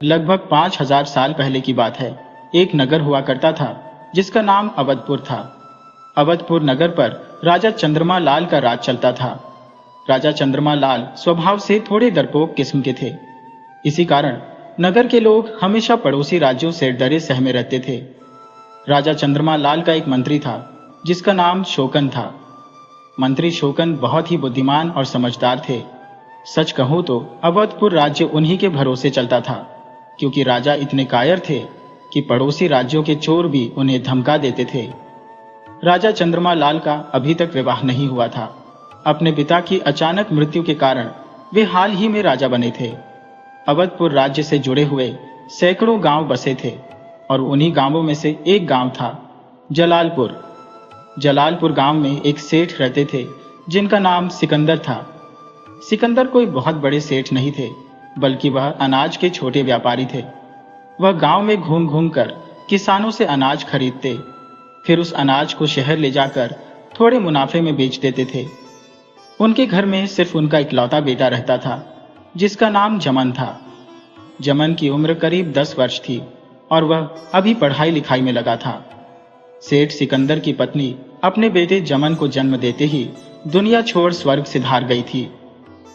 लगभग 5000 साल पहले की बात है। एक नगर हुआ करता था जिसका नाम अवधपुर था। अवधपुर नगर पर राजा चंद्रमा लाल का राज चलता था। राजा चंद्रमा लाल स्वभाव से थोड़े डरपोक किस्म के थे। इसी कारण नगर के लोग हमेशा पड़ोसी राज्यों से डरे सहमे रहते थे। राजा चंद्रमा लाल का एक मंत्री था जिसका नाम शोकन था। मंत्री शोकन बहुत ही बुद्धिमान और समझदार थे। सच कहूं तो अवधपुर राज्य उन्हीं के भरोसे चलता था, क्योंकि राजा इतने कायर थे कि पड़ोसी राज्यों के चोर भी उन्हें धमका देते थे। राजा चंद्रमा लाल का अभी तक विवाह नहीं हुआ था। अपने पिता की अचानक मृत्यु के कारण वे हाल ही में राजा बने थे। अवधपुर राज्य से जुड़े हुए सैकड़ों गांव बसे थे और उन्हीं गांवों में से एक गांव था जलालपुर। जलालपुर गांव में एक सेठ रहते थे जिनका नाम सिकंदर था। सिकंदर कोई बहुत बड़े सेठ नहीं थे, बल्कि वह अनाज के छोटे व्यापारी थे। वह गांव में घूम घूम कर किसानों से अनाज खरीदते, फिर उस अनाज को शहर ले जाकर थोड़े मुनाफे में बेच देते थे। उनके घर में सिर्फ उनका इकलौता बेटा रहता था जिसका नाम जमन था। जमन की उम्र करीब 10 वर्ष थी और वह अभी पढ़ाई लिखाई में लगा था। सेठ सिकंदर की पत्नी अपने बेटे जमन को जन्म देते ही दुनिया छोड़ स्वर्ग सिधार गई थी।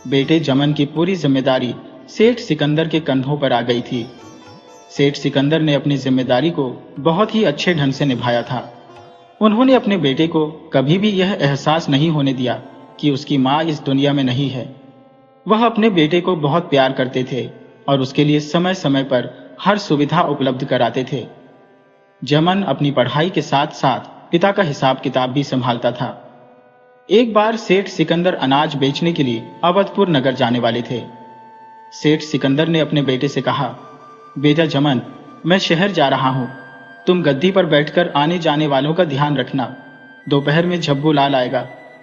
बेटे जमन की पूरी जिम्मेदारी सेठ सिकंदर के कंधों पर आ गई थी। सेठ सिकंदर ने अपनी जिम्मेदारी को बहुत ही अच्छे ढंग से निभाया था। उन्होंने अपने बेटे को कभी भी यह एहसास नहीं होने दिया कि उसकी माँ इस दुनिया में नहीं है। वह अपने बेटे को बहुत प्यार करते थे और उसके लिए समय समय पर हर सुविधा उपलब्ध कराते थे। जमन अपनी पढ़ाई के साथ साथ पिता का हिसाब किताब भी संभालता था। एक बार सेठ सिकंदर अनाज बेचने के लिए अवधपुर नगर जाने वाले थे। सेठ सिकंदर ने अपने बेटे से कहा, बेटा जमन, मैं शहर जा रहा हूं, तुम गद्दी पर बैठकर आने जाने वालों का ध्यान रखना। दोपहर में झब्बू लाल आएगा,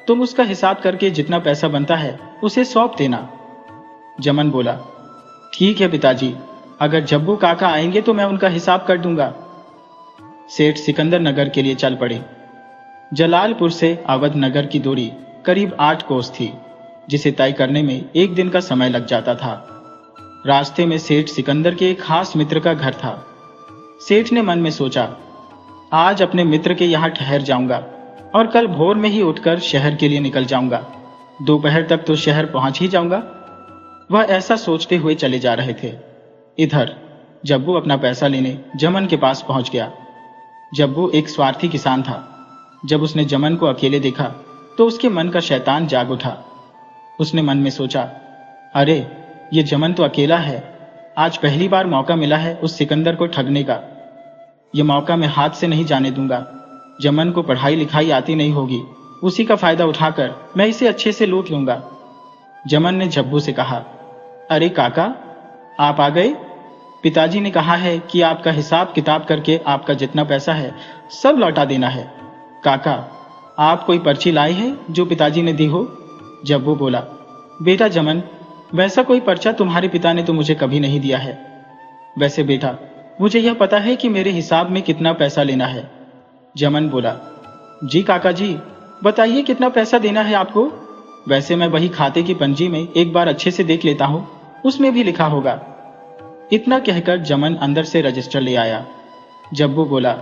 तुम उसका हिसाब करके जितना पैसा बनता है उसे सौंप देना। जमन बोला, ठीक है पिताजी, अगर जब्बू काका आएंगे तो मैं उनका हिसाब कर दूंगा। सेठ सिकंदर नगर के लिए चल पड़े। जलालपुर से अवध नगर की दूरी करीब 8 कोस थी, जिसे तय करने में एक दिन का समय लग जाता था। रास्ते में सेठ सिकंदर के एक खास मित्र का घर था। सेठ ने मन में सोचा, आज अपने मित्र के यहाँ ठहर जाऊंगा और कल भोर में ही उठकर शहर के लिए निकल जाऊंगा। दोपहर तक तो शहर पहुंच ही जाऊंगा। वह ऐसा सोचते हुए चले जा रहे थे। इधर जब्बू अपना पैसा लेने जमन के पास पहुंच गया। जब्बू एक स्वार्थी किसान था। जब उसने जमन को अकेले देखा तो उसके मन का शैतान जाग उठा। उसने मन में सोचा, अरे ये जमन तो अकेला है, आज पहली बार मौका मिला है उस सिकंदर को ठगने का। यह मौका मैं हाथ से नहीं जाने दूंगा। जमन को पढ़ाई लिखाई आती नहीं होगी, उसी का फायदा उठाकर मैं इसे अच्छे से लूट लूंगा। जमन ने जब्बू से कहा, अरे काका, आप आ गए। पिताजी ने कहा है कि आपका हिसाब किताब करके आपका जितना पैसा है सब लौटा देना है। काका, आप कोई पर्ची लाए हैं जो पिताजी ने दी हो? जब्बू बोला, बेटा जमन, वैसा कोई पर्चा तुम्हारे पिता ने तो मुझे कभी नहीं दिया है। वैसे बेटा, मुझे यह पता है कि मेरे हिसाब में कितना पैसा लेना है। जमन बोला, जी काका जी, बताइए कितना पैसा देना है आपको। वैसे मैं वही खाते की पंजी में एक बार अच्छे से देख लेता हूं, उसमें भी लिखा होगा। इतना कहकर जमन अंदर से रजिस्टर ले आया। जब्बू बोला,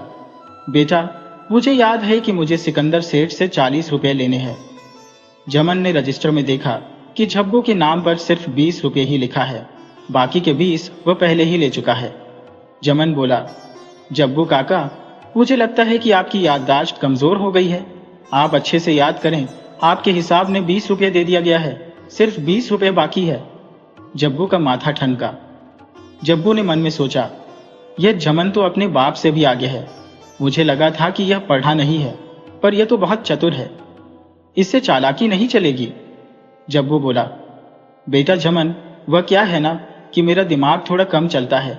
बेटा, मुझे याद है कि मुझे सिकंदर सेठ से 40 रुपए लेने हैं। जमन ने रजिस्टर में देखा कि जब्बू के नाम पर सिर्फ 20 रुपए ही लिखा है, बाकी के 20 वह पहले ही ले चुका है। जमन बोला, जब्बू काका, मुझे लगता है कि आपकी याददाश्त कमजोर हो गई है। आप अच्छे से याद करें, आपके हिसाब में 20 रुपए दे दिया गया है, सिर्फ 20 रुपए बाकी है। जब्बू का माथा ठनका। जब्बू ने मन में सोचा, यह जमन तो अपने बाप से भी आगे है। मुझे लगा था कि यह पढ़ा नहीं है, पर यह तो बहुत चतुर है, इससे चालाकी नहीं चलेगी। जब्बू बोला, बेटा जमन, वह क्या है ना कि मेरा दिमाग थोड़ा कम चलता है।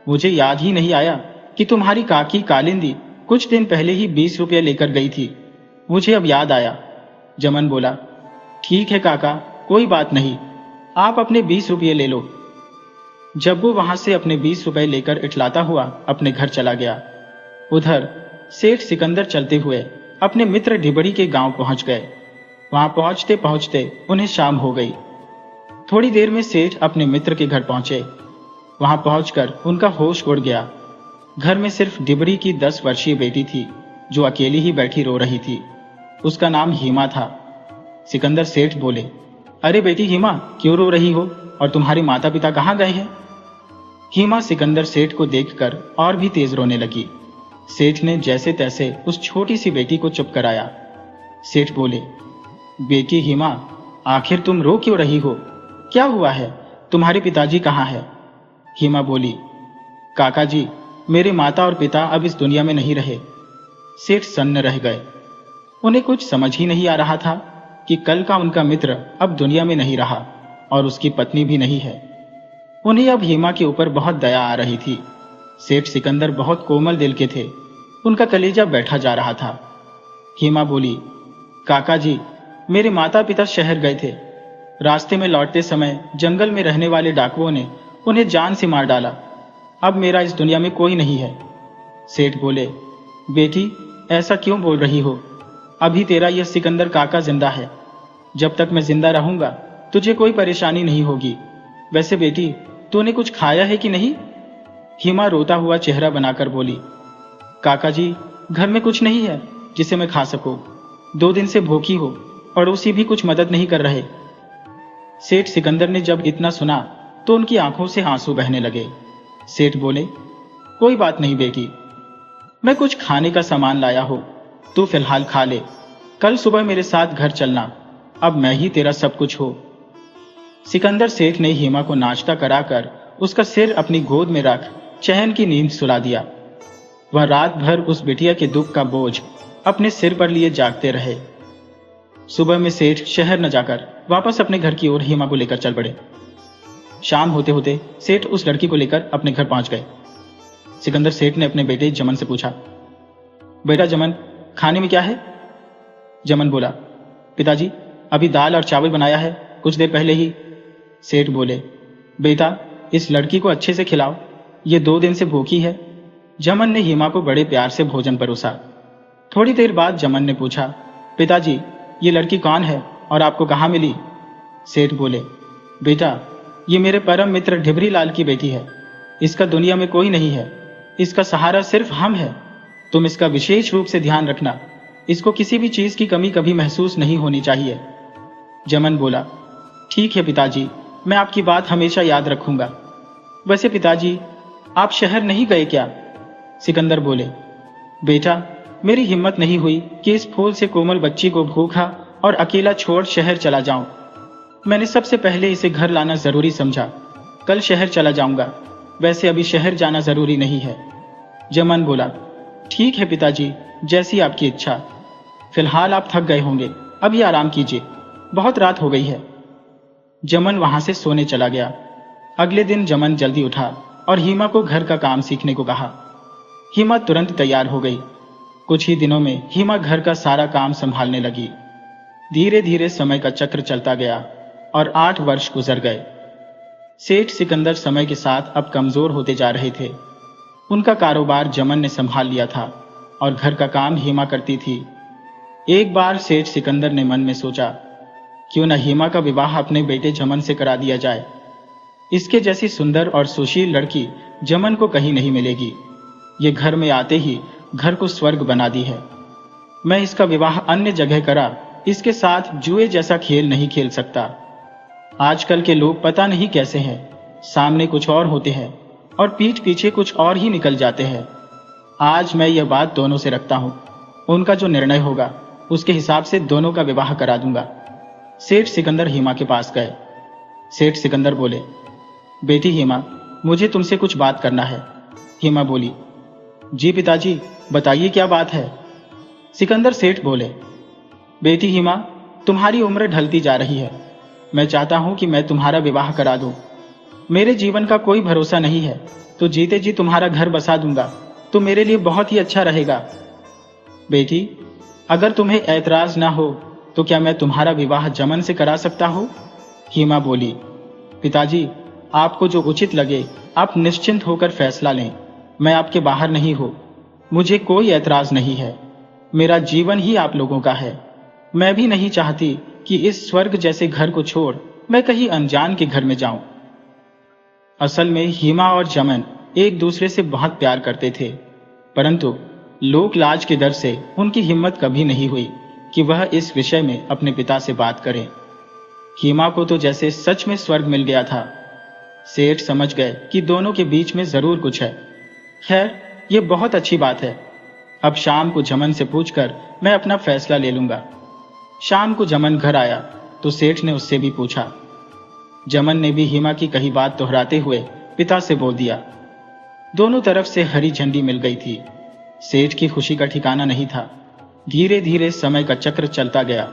मुझे याद ही नहीं आया कि तुम्हारी काकी कालिंदी कुछ दिन पहले ही 20 रुपये लेकर गई थी। मुझे अब याद आया। जमन बोला, ठीक है काका, कोई बात नहीं, आप अपने 20 रुपये ले लो। जब्बू वहां से अपने 20 रुपए लेकर इटलाता हुआ अपने घर चला गया। उधर सेठ सिकंदर चलते हुए अपने मित्र ढिबड़ी के गांव पहुंच गए। वहां पहुंचते पहुंचते उन्हें शाम हो गई। थोड़ी देर में सेठ अपने मित्र के घर पहुंचे। वहां पहुंचकर उनका होश उड़ गया। घर में सिर्फ डिबरी की 10 वर्षीय बेटी थी जो अकेली ही बैठी रो रही थी। उसका नाम हीमा था। सिकंदर सेठ बोले, अरे बेटी हीमा, क्यों रो रही हो और तुम्हारे माता पिता कहाँ गए हैं? हीमा सिकंदर सेठ को देखकर और भी तेज रोने लगी। सेठ ने जैसे तैसे उस छोटी सी बेटी को चुप कराया। सेठ बोले, बेटी हीमा, आखिर तुम रो क्यों रही हो? क्या हुआ है? तुम्हारे पिताजी कहाँ हैं? हीमा बोली, काका जी, मेरे माता और पिता अब इस दुनिया में नहीं रहे। सेठ सन्न रह गए। उन्हें कुछ समझ ही नहीं आ रहा था कि कल का उनका मित्र अब दुनिया में नहीं रहा और उसकी पत्नी भी नहीं है। उन्हें अब हीमा के ऊपर बहुत दया आ रही थी। सेठ सिकंदर बहुत कोमल दिल के थे। उनका कलेजा बैठा जा रहा था। हीमा बोली, काका जी, मेरे माता पिता शहर गए थे। रास्ते में लौटते समय जंगल में रहने वाले डाकुओं ने उन्हें जान से मार डाला। अब मेरा इस दुनिया में कोई नहीं है। सेठ बोले, बेटी, ऐसा क्यों बोल रही हो? अभी तेरा यह सिकंदर काका जिंदा है। जब तक मैं जिंदा रहूंगा तुझे कोई परेशानी नहीं होगी। वैसे बेटी, तूने कुछ खाया है कि नहीं? हीमा रोता हुआ चेहरा बनाकर बोली, काका जी, घर में कुछ नहीं है जिसे मैं खा सकूं। 2 दिन से भूखी हो, पड़ोसी भी कुछ मदद नहीं कर रहे। सेठ सिकंदर ने जब इतना सुना तो उनकी आंखों से आंसू बहने लगे। सेठ बोले, कोई बात नहीं बेटी, मैं कुछ खाने का सामान लाया हूं, तू फिलहाल खा ले। कल सुबह मेरे साथ घर चलना, अब मैं ही तेरा सब कुछ हूं। सिकंदर सेठ ने हीमा को नाश्ता कराकर उसका सिर अपनी गोद में रख चैन की नींद सुला दिया। वह रात भर उस बिटिया के दुख का बोझ अपने सिर पर लिए जागते रहे। सुबह में सेठ शहर न जाकर वापस अपने घर की ओर हीमा को लेकर चल पड़े। शाम होते होते सेठ उस लड़की को लेकर अपने घर पहुंच गए। सिकंदर सेठ ने अपने बेटे जमन से पूछा, बेटा जमन, खाने में क्या है? जमन बोला, पिताजी, अभी दाल और चावल बनाया है, कुछ देर पहले ही। सेठ बोले, बेटा, इस लड़की को अच्छे से खिलाओ, ये 2 दिन से भूखी है। जमन ने हीमा को बड़े प्यार से भोजन परोसा। थोड़ी देर बाद जमन ने पूछा, पिताजी, ये लड़की कौन है और आपको कहाँ मिली? सेठ बोले, बेटा, ये मेरे परम मित्र ढिबरी लाल की बेटी है। इसका दुनिया में कोई नहीं है। इसका सहारा सिर्फ हम है। तुम इसका विशेष रूप से ध्यान रखना। इसको किसी भी चीज की कमी कभी महसूस नहीं होनी चाहिए। जमन बोला, ठीक है पिताजी, मैं आपकी बात हमेशा याद रखूंगा। वैसे पिताजी, आप शहर नहीं गए क्या? सिकंदर बोले, बेटा, मेरी हिम्मत नहीं हुई कि इस फूल से कोमल बच्ची को भूखा और अकेला छोड़ शहर चला जाऊं। मैंने सबसे पहले इसे घर लाना जरूरी समझा। कल शहर चला जाऊंगा। वैसे अभी शहर जाना जरूरी नहीं है। जमन बोला, ठीक है पिताजी, जैसी आपकी इच्छा। फिलहाल आप थक गए होंगे, अभी आराम कीजिए, बहुत रात हो गई है। जमन वहां से सोने चला गया। अगले दिन जमन जल्दी उठा और हीमा को घर का काम सीखने को कहा। हीमा तुरंत तैयार हो गई। कुछ ही दिनों में हीमा घर का सारा काम संभालने लगी। धीरे धीरे समय का चक्र चलता गया और 8 वर्ष गुजर गए। सेठ सिकंदर समय के साथ अब कमजोर होते जा रहे थे। उनका कारोबार जमन ने संभाल लिया था और घर का काम हीमा करती थी। एक बार सेठ सिकंदर ने मन में सोचा, क्यों न हीमा का विवाह अपने बेटे जमन से करा दिया जाए। इसके जैसी सुंदर और सुशील लड़की जमन को कहीं नहीं मिलेगी। ये घर में आते ही घर को स्वर्ग बना दी है। मैं इसका विवाह अन्य जगह करा, इसके साथ जुए जैसा खेल नहीं खेल सकता। आजकल के लोग पता नहीं कैसे हैं, सामने कुछ और होते हैं और पीठ पीछे कुछ और ही निकल जाते हैं। आज मैं यह बात दोनों से रखता हूं। उनका जो निर्णय होगा उसके हिसाब से दोनों का विवाह करा दूंगा। सेठ सिकंदर हीमा के पास गए। सेठ सिकंदर बोले, बेटी हीमा, मुझे तुमसे कुछ बात करना है। हीमा बोली, जी पिताजी, बताइए क्या बात है। सिकंदर सेठ बोले, बेटी हीमा, तुम्हारी उम्र ढलती जा रही है। मैं चाहता हूं कि मैं तुम्हारा विवाह करा दूं। मेरे जीवन का कोई भरोसा नहीं है, तो जीते जी तुम्हारा घर बसा दूंगा तो मेरे लिए बहुत ही अच्छा रहेगा। बेटी, अगर तुम्हें ऐतराज ना हो तो क्या मैं तुम्हारा विवाह जमन से करा सकता हूं? हीमा बोली, पिताजी, आपको जो उचित लगे आप निश्चिंत होकर फैसला लें। मैं आपके बाहर नहीं हूं। मुझे कोई ऐतराज नहीं है। मेरा जीवन ही आप लोगों का है। मैं भी नहीं चाहती कि इस स्वर्ग जैसे घर को छोड़ मैं कहीं अनजान के घर में जाऊं। असल में हीमा और जमन एक दूसरे से बहुत प्यार करते थे, परंतु लोक लाज के डर से उनकी हिम्मत कभी नहीं हुई कि वह इस विषय में अपने पिता से बात करें। हीमा को तो जैसे सच में स्वर्ग मिल गया था। सेठ समझ गए कि दोनों के बीच में जरूर कुछ है। खैर, ये बहुत अच्छी बात है। अब शाम को जमन से पूछकर मैं अपना फैसला ले लूंगा। शाम को जमन घर आया तो सेठ ने उससे भी पूछा। जमन ने भी हीमा की कही बात दोहराते हुए पिता से बोल दिया। दोनों तरफ से हरी झंडी मिल गई थी। सेठ की खुशी का ठिकाना नहीं था। धीरे धीरे समय का चक्र चलता गया।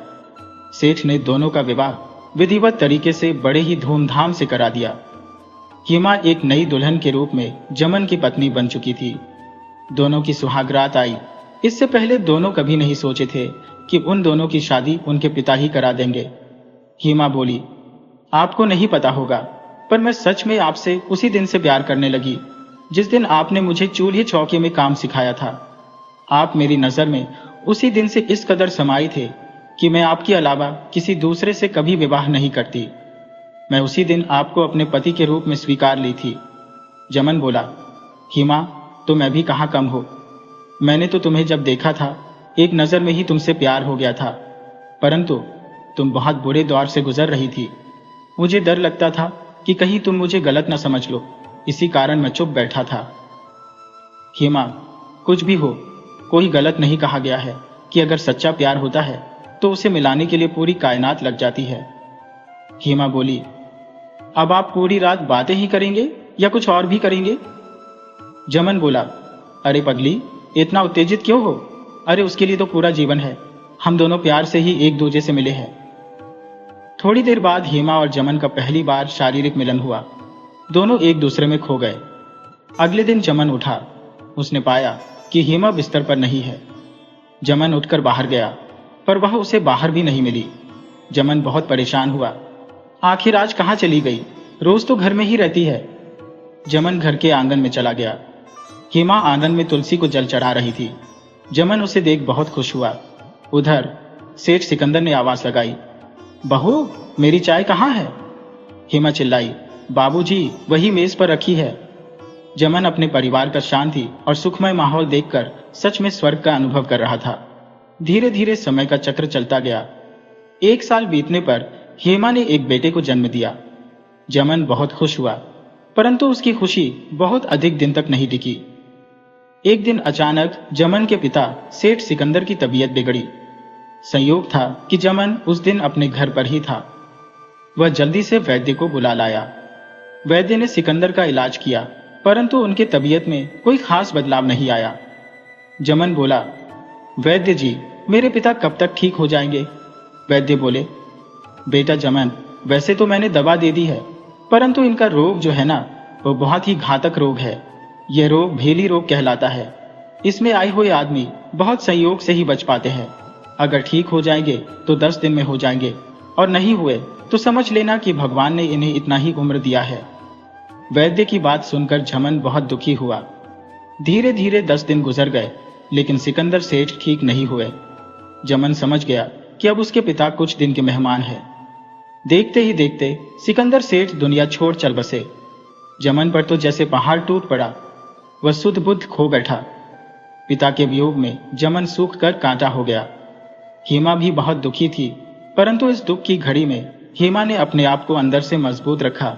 सेठ ने दोनों का विवाह विधिवत तरीके से बड़े ही धूमधाम से करा दिया। हीमा एक नई दुल्हन के रूप में जमन की पत्नी बन चुकी थी। दोनों की सुहागरात आई। इससे पहले दोनों कभी नहीं सोचे थे कि उन दोनों की शादी उनके पिता ही करा देंगे। हीमा बोली, आपको नहीं पता होगा, पर मैं सच में आपसे उसी दिन से प्यार करने लगी जिस दिन आपने मुझे चूल्हे चौके में काम सिखाया था। आप मेरी नजर में उसी दिन से इस कदर समाये थे कि मैं आपके अलावा किसी दूसरे से कभी विवाह नहीं करती। मैं उसी दिन आपको अपने पति के रूप में स्वीकार ली थी। जमन बोला, हीमा, तो मैं भी कहाँ कम हो। मैंने तो तुम्हें जब देखा था एक नजर में ही तुमसे प्यार हो गया था, परंतु तुम बहुत बुरे दौर से गुजर रही थी। मुझे डर लगता था कि कहीं तुम मुझे गलत न समझ लो, इसी कारण मैं चुप बैठा था। हीमा, कुछ भी हो, कोई गलत नहीं कहा गया है कि अगर सच्चा प्यार होता है तो उसे मिलाने के लिए पूरी कायनात लग जाती है। हीमा बोली, अब आप पूरी रात बातें ही करेंगे या कुछ और भी करेंगे? जमन बोला, अरे पगली, इतना उत्तेजित क्यों हो? अरे उसके लिए तो पूरा जीवन है। हम दोनों प्यार से ही एक दूसरे से मिले हैं। थोड़ी देर बाद हीमा और जमन का पहली बार शारीरिक मिलन हुआ। दोनों एक दूसरे में खो गए। अगले दिन जमन उठा। उसने पाया कि हीमा बिस्तर पर नहीं है। जमन उठकर बाहर गया, पर वह उसे बाहर भी नहीं मिली। जमन बहुत परेशान हुआ। आखिर आज कहाँ चली गई? रोज तो घर में ही रहती है। जमन घर के आंगन में चला गया। हीमा आंगन में तुलसी को जल चढ़ा रही थी। जमन उसे देख बहुत खुश हुआ। उधर सेठ सिकंदर ने आवाज लगाई, बहू, मेरी चाय कहाँ है? हीमा चिल्लाई, बाबूजी, वही मेज पर रखी है। जमन अपने परिवार का शांति और सुखमय माहौल देखकर सच में स्वर्ग का अनुभव कर रहा था। धीरे धीरे समय का चक्र चलता गया। 1 साल बीतने पर हीमा ने एक बेटे को जन्म दिया। जमन बहुत खुश हुआ, परंतु उसकी खुशी बहुत अधिक दिन तक नहीं टिकी। एक दिन अचानक जमन के पिता सेठ सिकंदर की तबीयत बिगड़ी। संयोग था कि जमन उस दिन अपने घर पर ही था। वह जल्दी से वैद्य को बुला लाया। वैद्य ने सिकंदर का इलाज किया, परंतु उनके तबीयत में कोई खास बदलाव नहीं आया। जमन बोला, वैद्य जी, मेरे पिता कब तक ठीक हो जाएंगे? वैद्य बोले, बेटा जमन, वैसे तो मैंने दवा दे दी है, परंतु इनका रोग जो है ना, वो बहुत ही घातक रोग है। यह रोग भेली रोग कहलाता है। इसमें आए हुए आदमी बहुत संयोग से ही बच पाते हैं। अगर ठीक हो जाएंगे तो 10 दिन में हो जाएंगे, और नहीं हुए तो समझ लेना कि भगवान ने इन्हें इतना ही उम्र दिया है। वैद्य की बात सुनकर जमन बहुत दुखी हुआ। धीरे धीरे 10 दिन गुजर गए, लेकिन सिकंदर सेठ ठीक नहीं हुए। जमन समझ गया कि अब उसके पिता कुछ दिन के मेहमान हैं। देखते ही देखते सिकंदर सेठ दुनिया छोड़ चल बसे। जमन पर तो जैसे पहाड़ टूट पड़ा। वह सुध बुद्ध खो बैठा। पिता के वियोग में जमन सूख कर कांटा हो गया। हीमा भी बहुत दुखी थी, परंतु इस दुख की घड़ी में हीमा ने अपने आप को अंदर से मजबूत रखा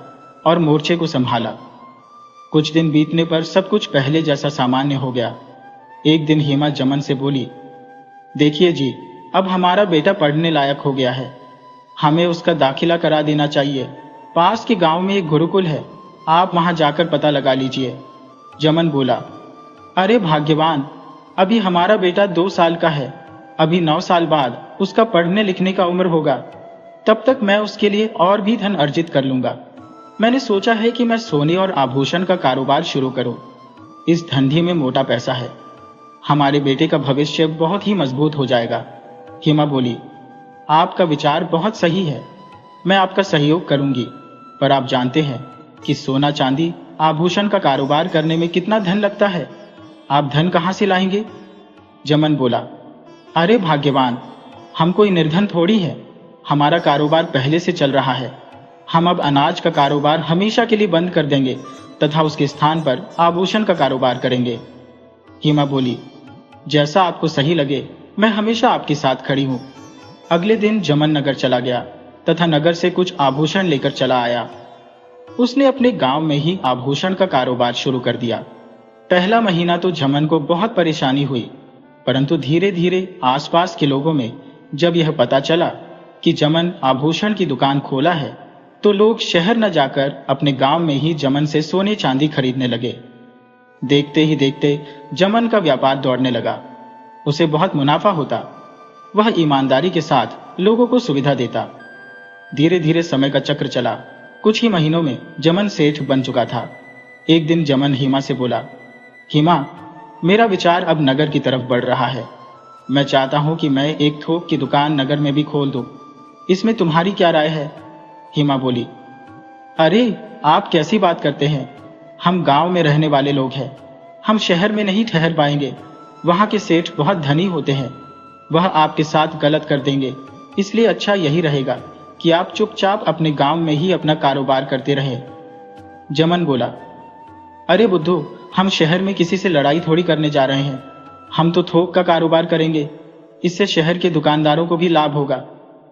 और मोर्चे को संभाला। कुछ दिन बीतने पर सब कुछ पहले जैसा सामान्य हो गया। एक दिन हीमा जमन से बोली, देखिए जी, अब हमारा बेटा पढ़ने लायक हो गया है। हमें उसका दाखिला करा देना चाहिए। पास के गांव में एक गुरुकुल है, आप वहां जाकर पता लगा लीजिए। जमन बोला, अरे भाग्यवान, अभी हमारा बेटा 2 साल का है। अभी 9 साल बाद उसका पढ़ने लिखने का उम्र होगा। तब तक मैं उसके लिए और भी धन अर्जित कर लूंगा। मैंने सोचा है कि मैं सोने और आभूषण का कारोबार शुरू करूं। इस धंधे में मोटा पैसा है। हमारे बेटे का भविष्य बहुत ही मजबूत हो जाएगा। हीमा बोली, आपका विचार बहुत सही है। मैं आपका सहयोग करूंगी, पर आप जानते हैं कि सोना चांदी आभूषण का कारोबार करने में कितना धन लगता है। आप धन कहां से लाएंगे? जमन बोला, अरे भाग्यवान, हम कोई निर्धन थोड़ी है। हमारा कारोबार पहले से चल रहा है। हम अब अनाज का कारोबार हमेशा के लिए बंद कर देंगे तथा उसके स्थान पर आभूषण का कारोबार करेंगे। हेमा बोली, जैसा आपको सही लगे, मैं हमेशा आपके साथ खड़ी हूँ। अगले दिन जमन नगर चला गया तथा नगर से कुछ आभूषण लेकर चला आया। उसने अपने गांव में ही आभूषण का कारोबार शुरू कर दिया। पहला महीना तो जमन को बहुत परेशानी हुई, परंतु धीरे धीरे आसपास के लोगों में जब यह पता चला कि जमन आभूषण की दुकान खोला है, तो लोग शहर न जाकर अपने गांव में ही जमन से सोने चांदी खरीदने लगे। देखते ही देखते जमन का व्यापार दौड़ने लगा। उसे बहुत मुनाफा होता। वह ईमानदारी के साथ लोगों को सुविधा देता। धीरे धीरे समय का चक्र चला। कुछ ही महीनों में जमन सेठ बन चुका था। एक दिन जमन हेमा से बोला, हेमा, मेरा विचार अब नगर की तरफ बढ़ रहा है। मैं चाहता हूं कि मैं एक थोक की दुकान नगर में भी खोल दूं। इसमें तुम्हारी क्या राय है? हेमा बोली, अरे आप कैसी बात करते हैं? हम गांव में रहने वाले लोग हैं। हम शहर में नहीं ठहर पाएंगे। वहां के सेठ बहुत धनी होते हैं। वह आपके साथ गलत कर देंगे। इसलिए अच्छा यही रहेगा कि आप चुपचाप अपने गांव में ही अपना कारोबार करते रहें। जमन बोला, अरे बुद्धू, हम शहर में किसी से लड़ाई थोड़ी करने जा रहे हैं। हम तो थोक का कारोबार करेंगे। इससे शहर के दुकानदारों को भी लाभ होगा।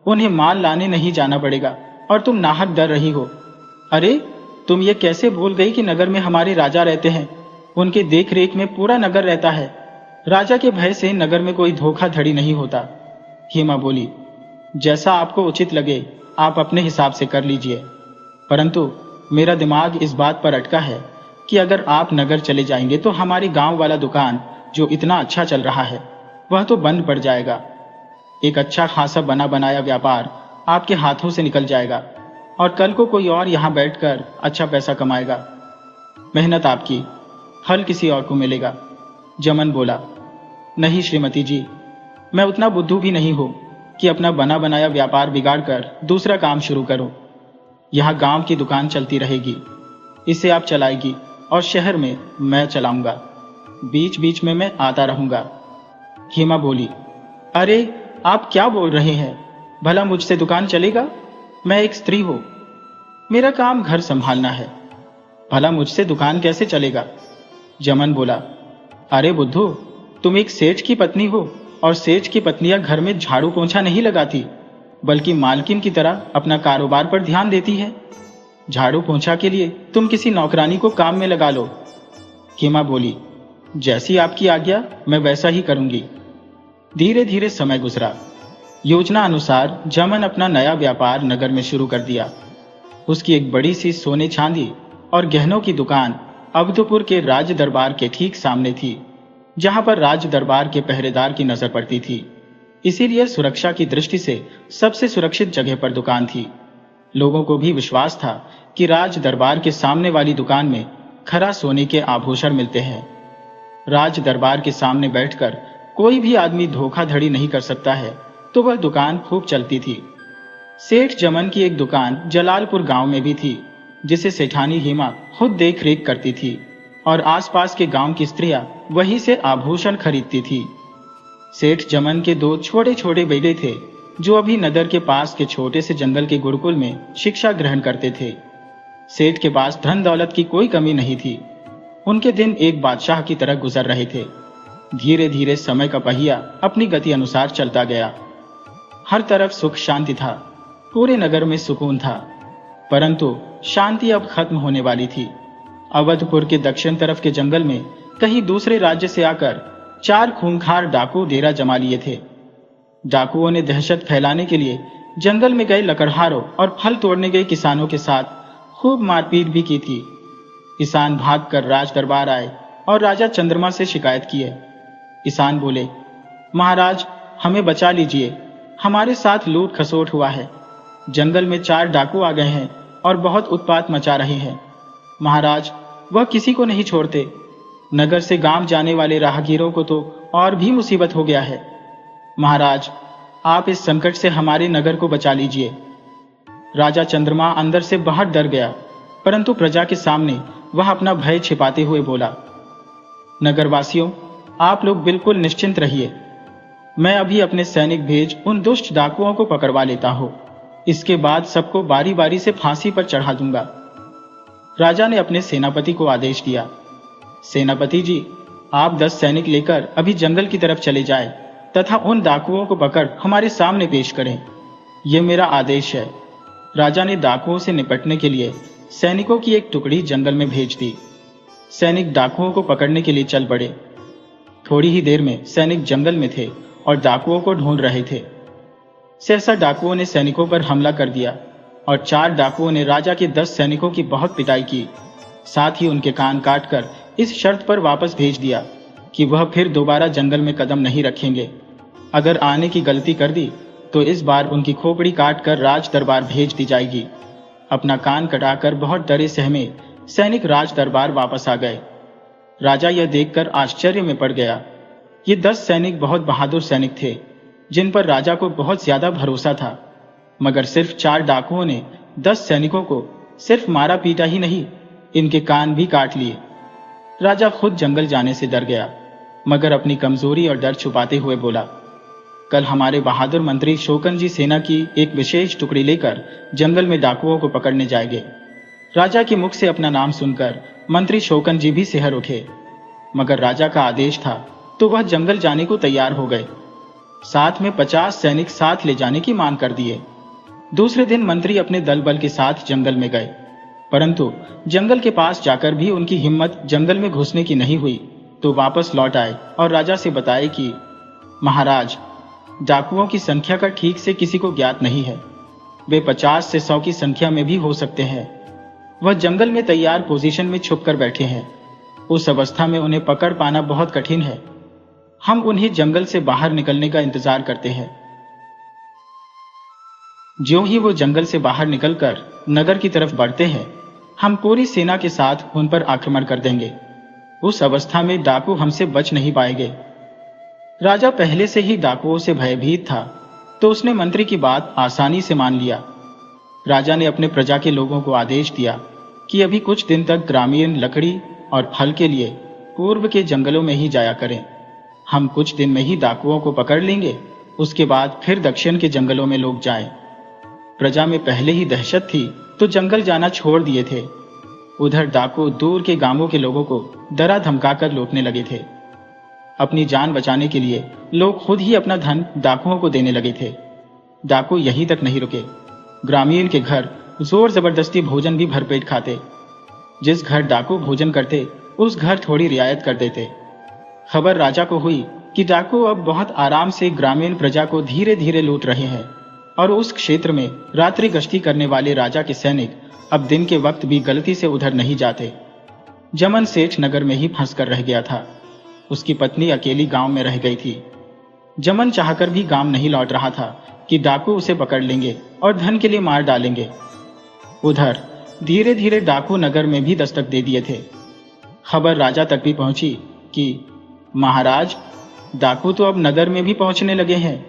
उन्हें माल लाने नहीं जाना पड़ेगा और तुम नाहक डर रही हो। अरे तुम ये कैसे भूल गई कि नगर में हमारे राजा रहते हैं। उनके देख रेख में पूरा नगर रहता है। राजा के भय से नगर में कोई धोखाधड़ी नहीं होता। हेमा बोली, जैसा आपको उचित लगे आप अपने हिसाब से कर लीजिए, परंतु मेरा दिमाग इस बात पर अटका है कि अगर आप नगर चले जाएंगे तो हमारी गांव वाला दुकान जो इतना अच्छा चल रहा है वह तो बंद पड़ जाएगा। एक अच्छा खासा बना बनाया व्यापार आपके हाथों से निकल जाएगा और कल को कोई और यहाँ बैठकर अच्छा पैसा कमाएगा। मेहनत आपकी, फल किसी और को मिलेगा। जमन बोला, नहीं श्रीमती जी, मैं उतना बुद्धू भी नहीं हूं कि अपना बना बनाया व्यापार बिगाड़कर दूसरा काम शुरू करूं। यहाँ गांव की दुकान चलती रहेगी, इसे आप चलाएगी और शहर में मैं चलाऊंगा। बीच बीच में मैं आता रहूंगा। हेमा बोली, अरे आप क्या बोल रहे हैं? भला मुझसे दुकान चलेगा? मैं एक स्त्री हूं। मेरा काम घर संभालना है। भला मुझसे दुकान कैसे चलेगा? जमन बोला, अरे बुद्धू, तुम एक सेठ की पत्नी हो और सेठ की पत्नियां घर में झाड़ू पोंछा नहीं लगाती, बल्कि मालकिन की तरह अपना कारोबार पर ध्यान देती है। झाड़ू पोंछा के लिए तुम किसी नौकरानी को काम में लगा लो। हेमा बोली, जैसी आपकी आज्ञा मैं वैसा ही करूंगी। धीरे धीरे समय गुजरा। योजना अनुसार जमन अपना नया व्यापार नगर में शुरू कर दिया। उसकी एक बड़ी सी सोने चांदी और गहनों की दुकान अवधपुर के राज दरबार के ठीक सामने थी, जहां पर राज दरबार के पहरेदार की नजर पड़ती थी। इसीलिए सुरक्षा की दृष्टि से सबसे सुरक्षित जगह पर दुकान थी। लोगों को भी विश्वास था कि राज दरबार के सामने वाली दुकान में खरा सोने के आभूषण मिलते हैं। राज दरबार के सामने बैठकर कोई भी आदमी धोखाधड़ी नहीं कर सकता है, तो वह दुकान खूब चलती थी। सेठ जमन की एक दुकान जलालपुर गांव में भी थी, जिसे सेठानी हेमा खुद देख रेख करती थी और आसपास के गांव की स्त्रियां वहीं से आभूषण खरीदती थी। सेठ जमन के दो छोटे छोटे बेटे थे, जो अभी नगर के पास के छोटे से जंगल के गुरुकुल में शिक्षा ग्रहण करते थे। सेठ के पास धन दौलत की कोई कमी नहीं थी। उनके दिन एक बादशाह की तरह गुजर रहे थे। धीरे धीरे समय का पहिया अपनी गति अनुसार चलता गया। हर तरफ सुख शांति था। पूरे नगर में सुकून था, परंतु शांति अब खत्म होने वाली थी। अवधपुर के दक्षिण तरफ के जंगल में कहीं दूसरे राज्य से आकर 4 खूंखार डाकू डेरा जमा लिए थे। डाकुओं ने दहशत फैलाने के लिए जंगल में गए लकड़हारों और फल तोड़ने गए किसानों के साथ खूब मारपीट भी की थी। किसान भागकर राज दरबार आए और राजा चंद्रमा से शिकायत की है। किसान बोले, महाराज हमें बचा लीजिए, हमारे साथ लूट खसोट हुआ है। जंगल में 4 डाकू आ गए हैं और बहुत उत्पात मचा रहे हैं। महाराज वह किसी को नहीं छोड़ते। नगर से गांव जाने वाले राहगीरों को तो और भी मुसीबत हो गया है। महाराज आप इस संकट से हमारे नगर को बचा लीजिए। राजा चंद्रमा अंदर से बाहर डर गया, परंतु प्रजा के सामने वह अपना भय छिपाते हुए बोला, नगरवासियों आप लोग बिल्कुल निश्चिंत रहिए। मैं अभी अपने सैनिक भेज उन दुष्ट डाकुओं को पकड़वा लेता हूं। इसके बाद सबको बारी बारी से फांसी पर चढ़ा दूंगा। राजा ने अपने सेनापति को आदेश दिया, सेनापति जी, आप 10 सैनिक लेकर अभी जंगल की तरफ चले जाएं तथा उन डाकुओं को पकड़ हमारे सामने पेश करें। यह मेरा आदेश है। राजा ने डाकुओं से निपटने के लिए सैनिकों की एक टुकड़ी जंगल में भेज दी। सैनिक डाकुओं को पकड़ने के लिए चल पड़े। थोड़ी ही देर में सैनिक जंगल में थे और डाकुओं को ढूंढ रहे थे। सहसा डाकुओं ने सैनिकों पर हमला कर दिया और 4 डाकुओं ने राजा के 10 सैनिकों की बहुत पिटाई की। साथ ही उनके कान काटकर इस शर्त पर वापस भेज दिया कि वह फिर दोबारा जंगल में कदम नहीं रखेंगे। अगर आने की गलती कर दी तो इस बार उनकी खोपड़ी काटकर राज दरबार भेज दी जाएगी। अपना कान कटाकर बहुत डरे सहमे सैनिक राज दरबार वापस आ गए। राजा यह देखकर आश्चर्य में पड़ गया। ये 10 सैनिक बहुत बहादुर सैनिक थे, जिन पर राजा को बहुत ज्यादा भरोसा था। मगर सिर्फ 4 डाकुओं ने 10 सैनिकों को सिर्फ मारा पीटा ही नहीं, इनके कान भी काट लिए। राजा खुद जंगल जाने से डर गया, मगर अपनी कमजोरी और डर छुपाते हुए बोला, कल हमारे बहादुर मंत्री शोकन जी सेना की एक विशेष टुकड़ी लेकर जंगल में डाकुओं को पकड़ने जाएंगे। राजा के मुख से अपना नाम सुनकर मंत्री शोकन जी भी सिहर उठे, मगर राजा का आदेश था तो वह जंगल जाने को तैयार हो गए। साथ में 50 सैनिक साथ ले जाने की मांग कर दिए। दूसरे दिन मंत्री अपने दल बल के साथ जंगल में गए, परंतु जंगल के पास जाकर भी उनकी हिम्मत जंगल में घुसने की नहीं हुई तो वापस लौट आए और राजा से बताए कि महाराज, डाकुओं की संख्या का ठीक से किसी को ज्ञात नहीं है। वे 50 से 100 की संख्या में भी हो सकते हैं। वह जंगल में तैयार पोजीशन में छुपकर बैठे हैं। उस अवस्था में उन्हें पकड़ पाना बहुत कठिन है। हम उन्हें जंगल से बाहर निकलने का इंतजार करते हैं। ज्यों ही वो जंगल से बाहर निकलकर नगर की तरफ बढ़ते हैं, हम पूरी सेना के साथ उन पर आक्रमण कर देंगे। उस अवस्था में डाकू हमसे बच नहीं पाएंगे। राजा पहले से ही डाकुओं से भयभीत था, तो उसने मंत्री की बात आसानी से मान लिया। राजा ने अपने प्रजा के लोगों को आदेश दिया कि अभी कुछ दिन तक ग्रामीण लकड़ी और फल के लिए पूर्व के जंगलों में ही जाया करें। हम कुछ दिन में ही डाकुओं को पकड़ लेंगे, उसके बाद फिर दक्षिण के जंगलों में लोग जाएं। प्रजा में पहले ही दहशत थी तो जंगल जाना छोड़ दिए थे। उधर डाकू दूर के गांवों के लोगों को डरा धमकाकर लूटने लगे थे। अपनी जान बचाने के लिए लोग खुद ही अपना धन डाकुओं को देने लगे थे। डाकू यहीं तक नहीं रुके, ग्रामीण के घर जोर जबरदस्ती भोजन भी भरपेट खाते। जिस घर डाकू भोजन करते उस घर थोड़ी रियायत कर देते। खबर राजा को हुई कि डाकू अब बहुत आराम से ग्रामीण प्रजा को धीरे धीरे लूट रहे हैं और उस क्षेत्र में रात्रि गश्ती करने वाले राजा के सैनिक अब दिन के वक्त भी गलती से उधर नहीं जाते। जमन सेठ नगर में ही फंस कर रह गया था। उसकी पत्नी अकेली गांव में रह गई थी। जमन चाहकर भी गांव नहीं लौट रहा था कि डाकू उसे पकड़ लेंगे और धन के लिए मार डालेंगे। उधर धीरे धीरे डाकू नगर में भी दस्तक दे दिए थे। खबर राजा तक भी पहुंची कि महाराज, डाकू तो अब नगर में भी पहुंचने लगे हैं।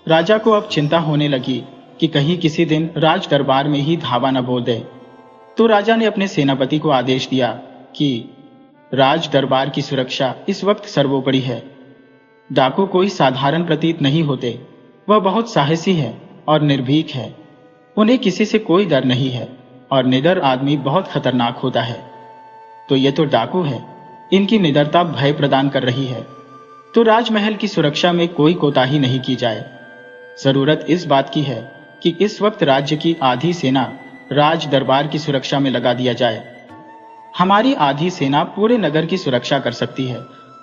राजा को अब चिंता होने लगी कि कहीं किसी दिन राज दरबार में ही धावा न बोल दे। तो राजा ने अपने सेनापति को आदेश दिया कि राज दरबार की सुरक्षा इस वक्त सर्वोपरि है। डाकू कोई साधारण प्रतीत नहीं होते, वह बहुत साहसी है और निर्भीक है। उन्हें किसी से कोई डर नहीं है और निडर आदमी बहुत खतरनाक होता है। तो ये तो डाकू है, इनकी निडरता भय प्रदान कर रही है। तो राजमहल की सुरक्षा में कोई कोताही नहीं की जाए। जरूरत इस बात की है कि इस वक्त राज्य की आधी सेना राज दरबार की सुरक्षा में लगा दिया जाए। हमारी आधी सेना पूरे नगर की सुरक्षा कर सकती है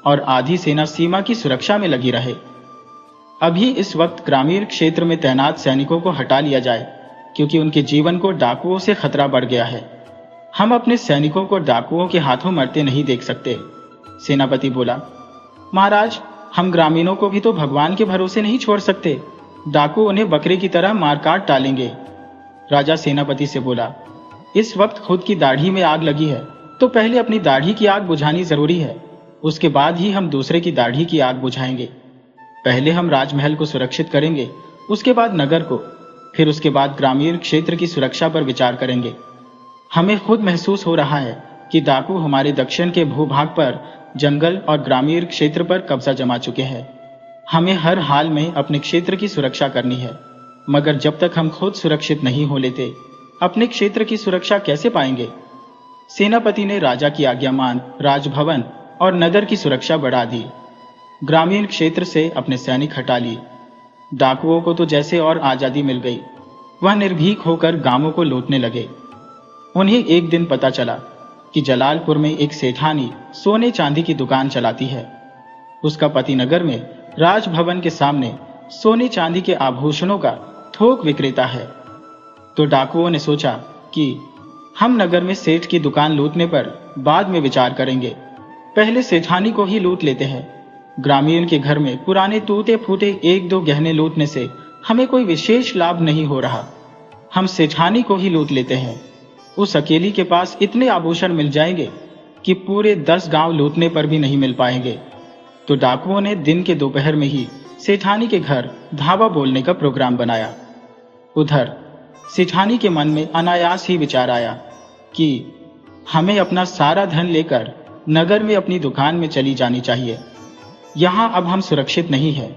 और आधी सेना सीमा की सुरक्षा में लगी रहे। अभी इस वक्त ग्रामीण क्षेत्र में तैनात सैनिकों को हटा लिया जाए, क्योंकि उनके जीवन को डाकुओं से खतरा बढ़ गया है। हम अपने सैनिकों को डाकुओं के हाथों मरते नहीं देख सकते। सेनापति बोला, महाराज, हम ग्रामीणों को भी तो भगवान के भरोसे नहीं छोड़ सकते। डाकू उन्हें बकरे की तरह मार काट डालेंगे। राजा सेनापति से बोला, इस वक्त खुद की दाढ़ी में आग लगी है तो पहले अपनी दाढ़ी की आग बुझानी जरूरी है, उसके बाद ही हम दूसरे की दाढ़ी की आग बुझाएंगे। पहले हम राजमहल को सुरक्षित करेंगे, उसके बाद नगर को, फिर उसके बाद ग्रामीण क्षेत्र की सुरक्षा पर विचार करेंगे। हमें खुद महसूस हो रहा है कि डाकू हमारे दक्षिण के भूभाग पर जंगल और ग्रामीण क्षेत्र पर कब्जा जमा चुके हैं। हमें हर हाल में अपने क्षेत्र की सुरक्षा करनी है। मगर जब तक हम खुद सुरक्षित नहीं हो लेते, अपने क्षेत्र की सुरक्षा कैसे पाएंगे? सेनापति ने राजा की आज्ञा मान राजभवन और नगर की सुरक्षा बढ़ा दी। ग्रामीण क्षेत्र से अपने सैनिक हटा लिए। डाकुओं को तो जैसे और आजादी मिल गई, वह निर्भीक होकर गांवों को लूटने लगे। उन्हें एक दिन पता चला कि जलालपुर में एक सेठानी सोने चांदी की दुकान चलाती है। उसका पति नगर में राजभवन के सामने सोने चांदी के आभूषणों का थोक विक्रेता है। तो डाकुओं ने सोचा कि हम नगर में सेठ की दुकान लूटने पर बाद में विचार करेंगे, पहले सेठानी को ही लूट लेते हैं। ग्रामीण के घर में पुराने टूटे फूटे एक दो गहने लूटने से हमें कोई विशेष लाभ नहीं हो रहा, हम सेठानी को ही लूट लेते हैं। उस अकेली के पास इतने आभूषण मिल जाएंगे कि पूरे 10 गांव लूटने पर भी नहीं मिल पाएंगे। तो डाकुओं ने दिन के दोपहर में ही सेठानी के घर धावा बोलने का प्रोग्राम बनाया। उधर सेठानी के मन में अनायास ही विचार आया कि हमें अपना सारा धन लेकर नगर में अपनी दुकान में चली जानी चाहिए। यहाँ अब हम सुरक्षित नहीं है।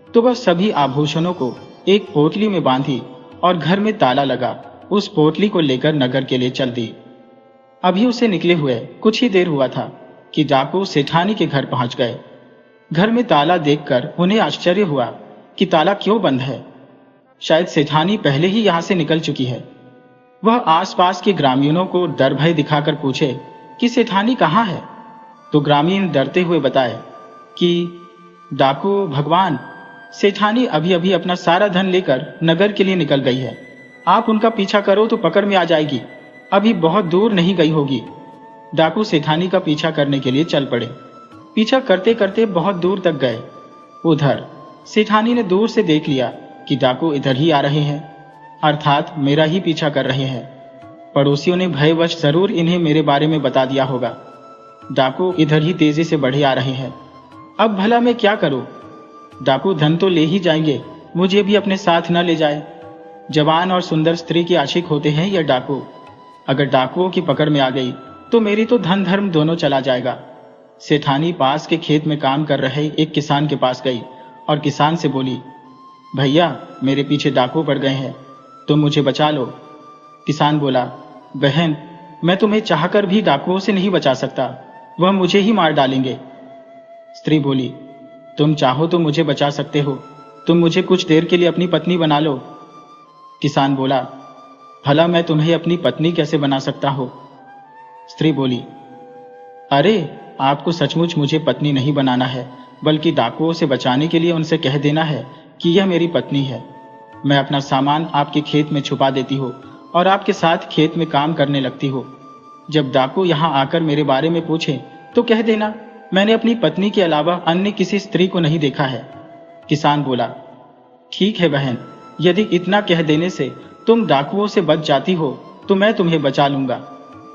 तो वह सभी आभूषणों को एक पोटली में बांधी और घर में ताला लगा उस पोटली को लेकर नगर के लिए चल दी। अभी उसे निकले हुए कुछ ही देर हुआ था कि डाकू सेठानी के घर पहुंच गए। घर में ताला देखकर उन्हें आश्चर्य हुआ कि ताला क्यों बंद है। शायद सेठानी पहले ही यहां से निकल चुकी है। वह आसपास के ग्रामीणों को डर भय दिखाकर पूछे कि सेठानी कहाँ है। तो ग्रामीण डरते हुए बताए कि डाकू भगवान, सेठानी अभी अभी अपना सारा धन लेकर नगर के लिए निकल गई है। आप उनका पीछा करो तो पकड़ में आ जाएगी, अभी बहुत दूर नहीं गई होगी। डाकू सेठानी का पीछा करने के लिए चल पड़े। पीछा करते करते बहुत दूर तक गए। उधर सेठानी ने दूर से देख लिया कि डाकू इधर ही आ रहे हैं, अर्थात मेरा ही पीछा कर रहे हैं। पड़ोसियों ने भयवश जरूर इन्हें मेरे बारे में बता दिया होगा। डाकू इधर ही तेजी से बढ़े आ रहे हैं। अब भला मैं क्या करूं? डाकू धन तो ले ही जाएंगे, मुझे भी अपने साथ न ले जाए। जवान और सुंदर स्त्री के आशिक होते हैं यह डाकू। अगर डाकुओं की पकड़ में आ गई तो मेरी तो धन धर्म दोनों चला जाएगा। सेठानी पास के खेत में काम कर रहे एक किसान के पास गई और किसान से बोली, भैया मेरे पीछे डाकू पड़ गए हैं, तुम मुझे बचा लो। किसान बोला, बहन मैं तुम्हें चाहकर भी डाकुओं से नहीं बचा सकता, वह मुझे ही मार डालेंगे। स्त्री बोली, तुम चाहो तो मुझे बचा सकते हो, तुम मुझे कुछ देर के लिए अपनी पत्नी बना लो। किसान बोला, भला मैं तुम्हें अपनी पत्नी कैसे बना सकता हो? स्त्री बोली, अरे आपको सचमुच मुझे पत्नी नहीं बनाना है, बल्कि डाकुओं से बचाने के लिए उनसे कह देना है कि यह मेरी पत्नी है। मैं अपना सामान आपके खेत में छुपा देती हूँ और आपके साथ खेत में काम करने लगती हूँ। जब डाकू यहाँ आकर मेरे बारे में पूछे तो कह देना मैंने अपनी पत्नी के अलावा अन्य किसी स्त्री को नहीं देखा है। किसान बोला, ठीक है बहन, यदि इतना कह देने से तुम डाकुओं से बच जाती हो तो मैं तुम्हें बचा लूंगा।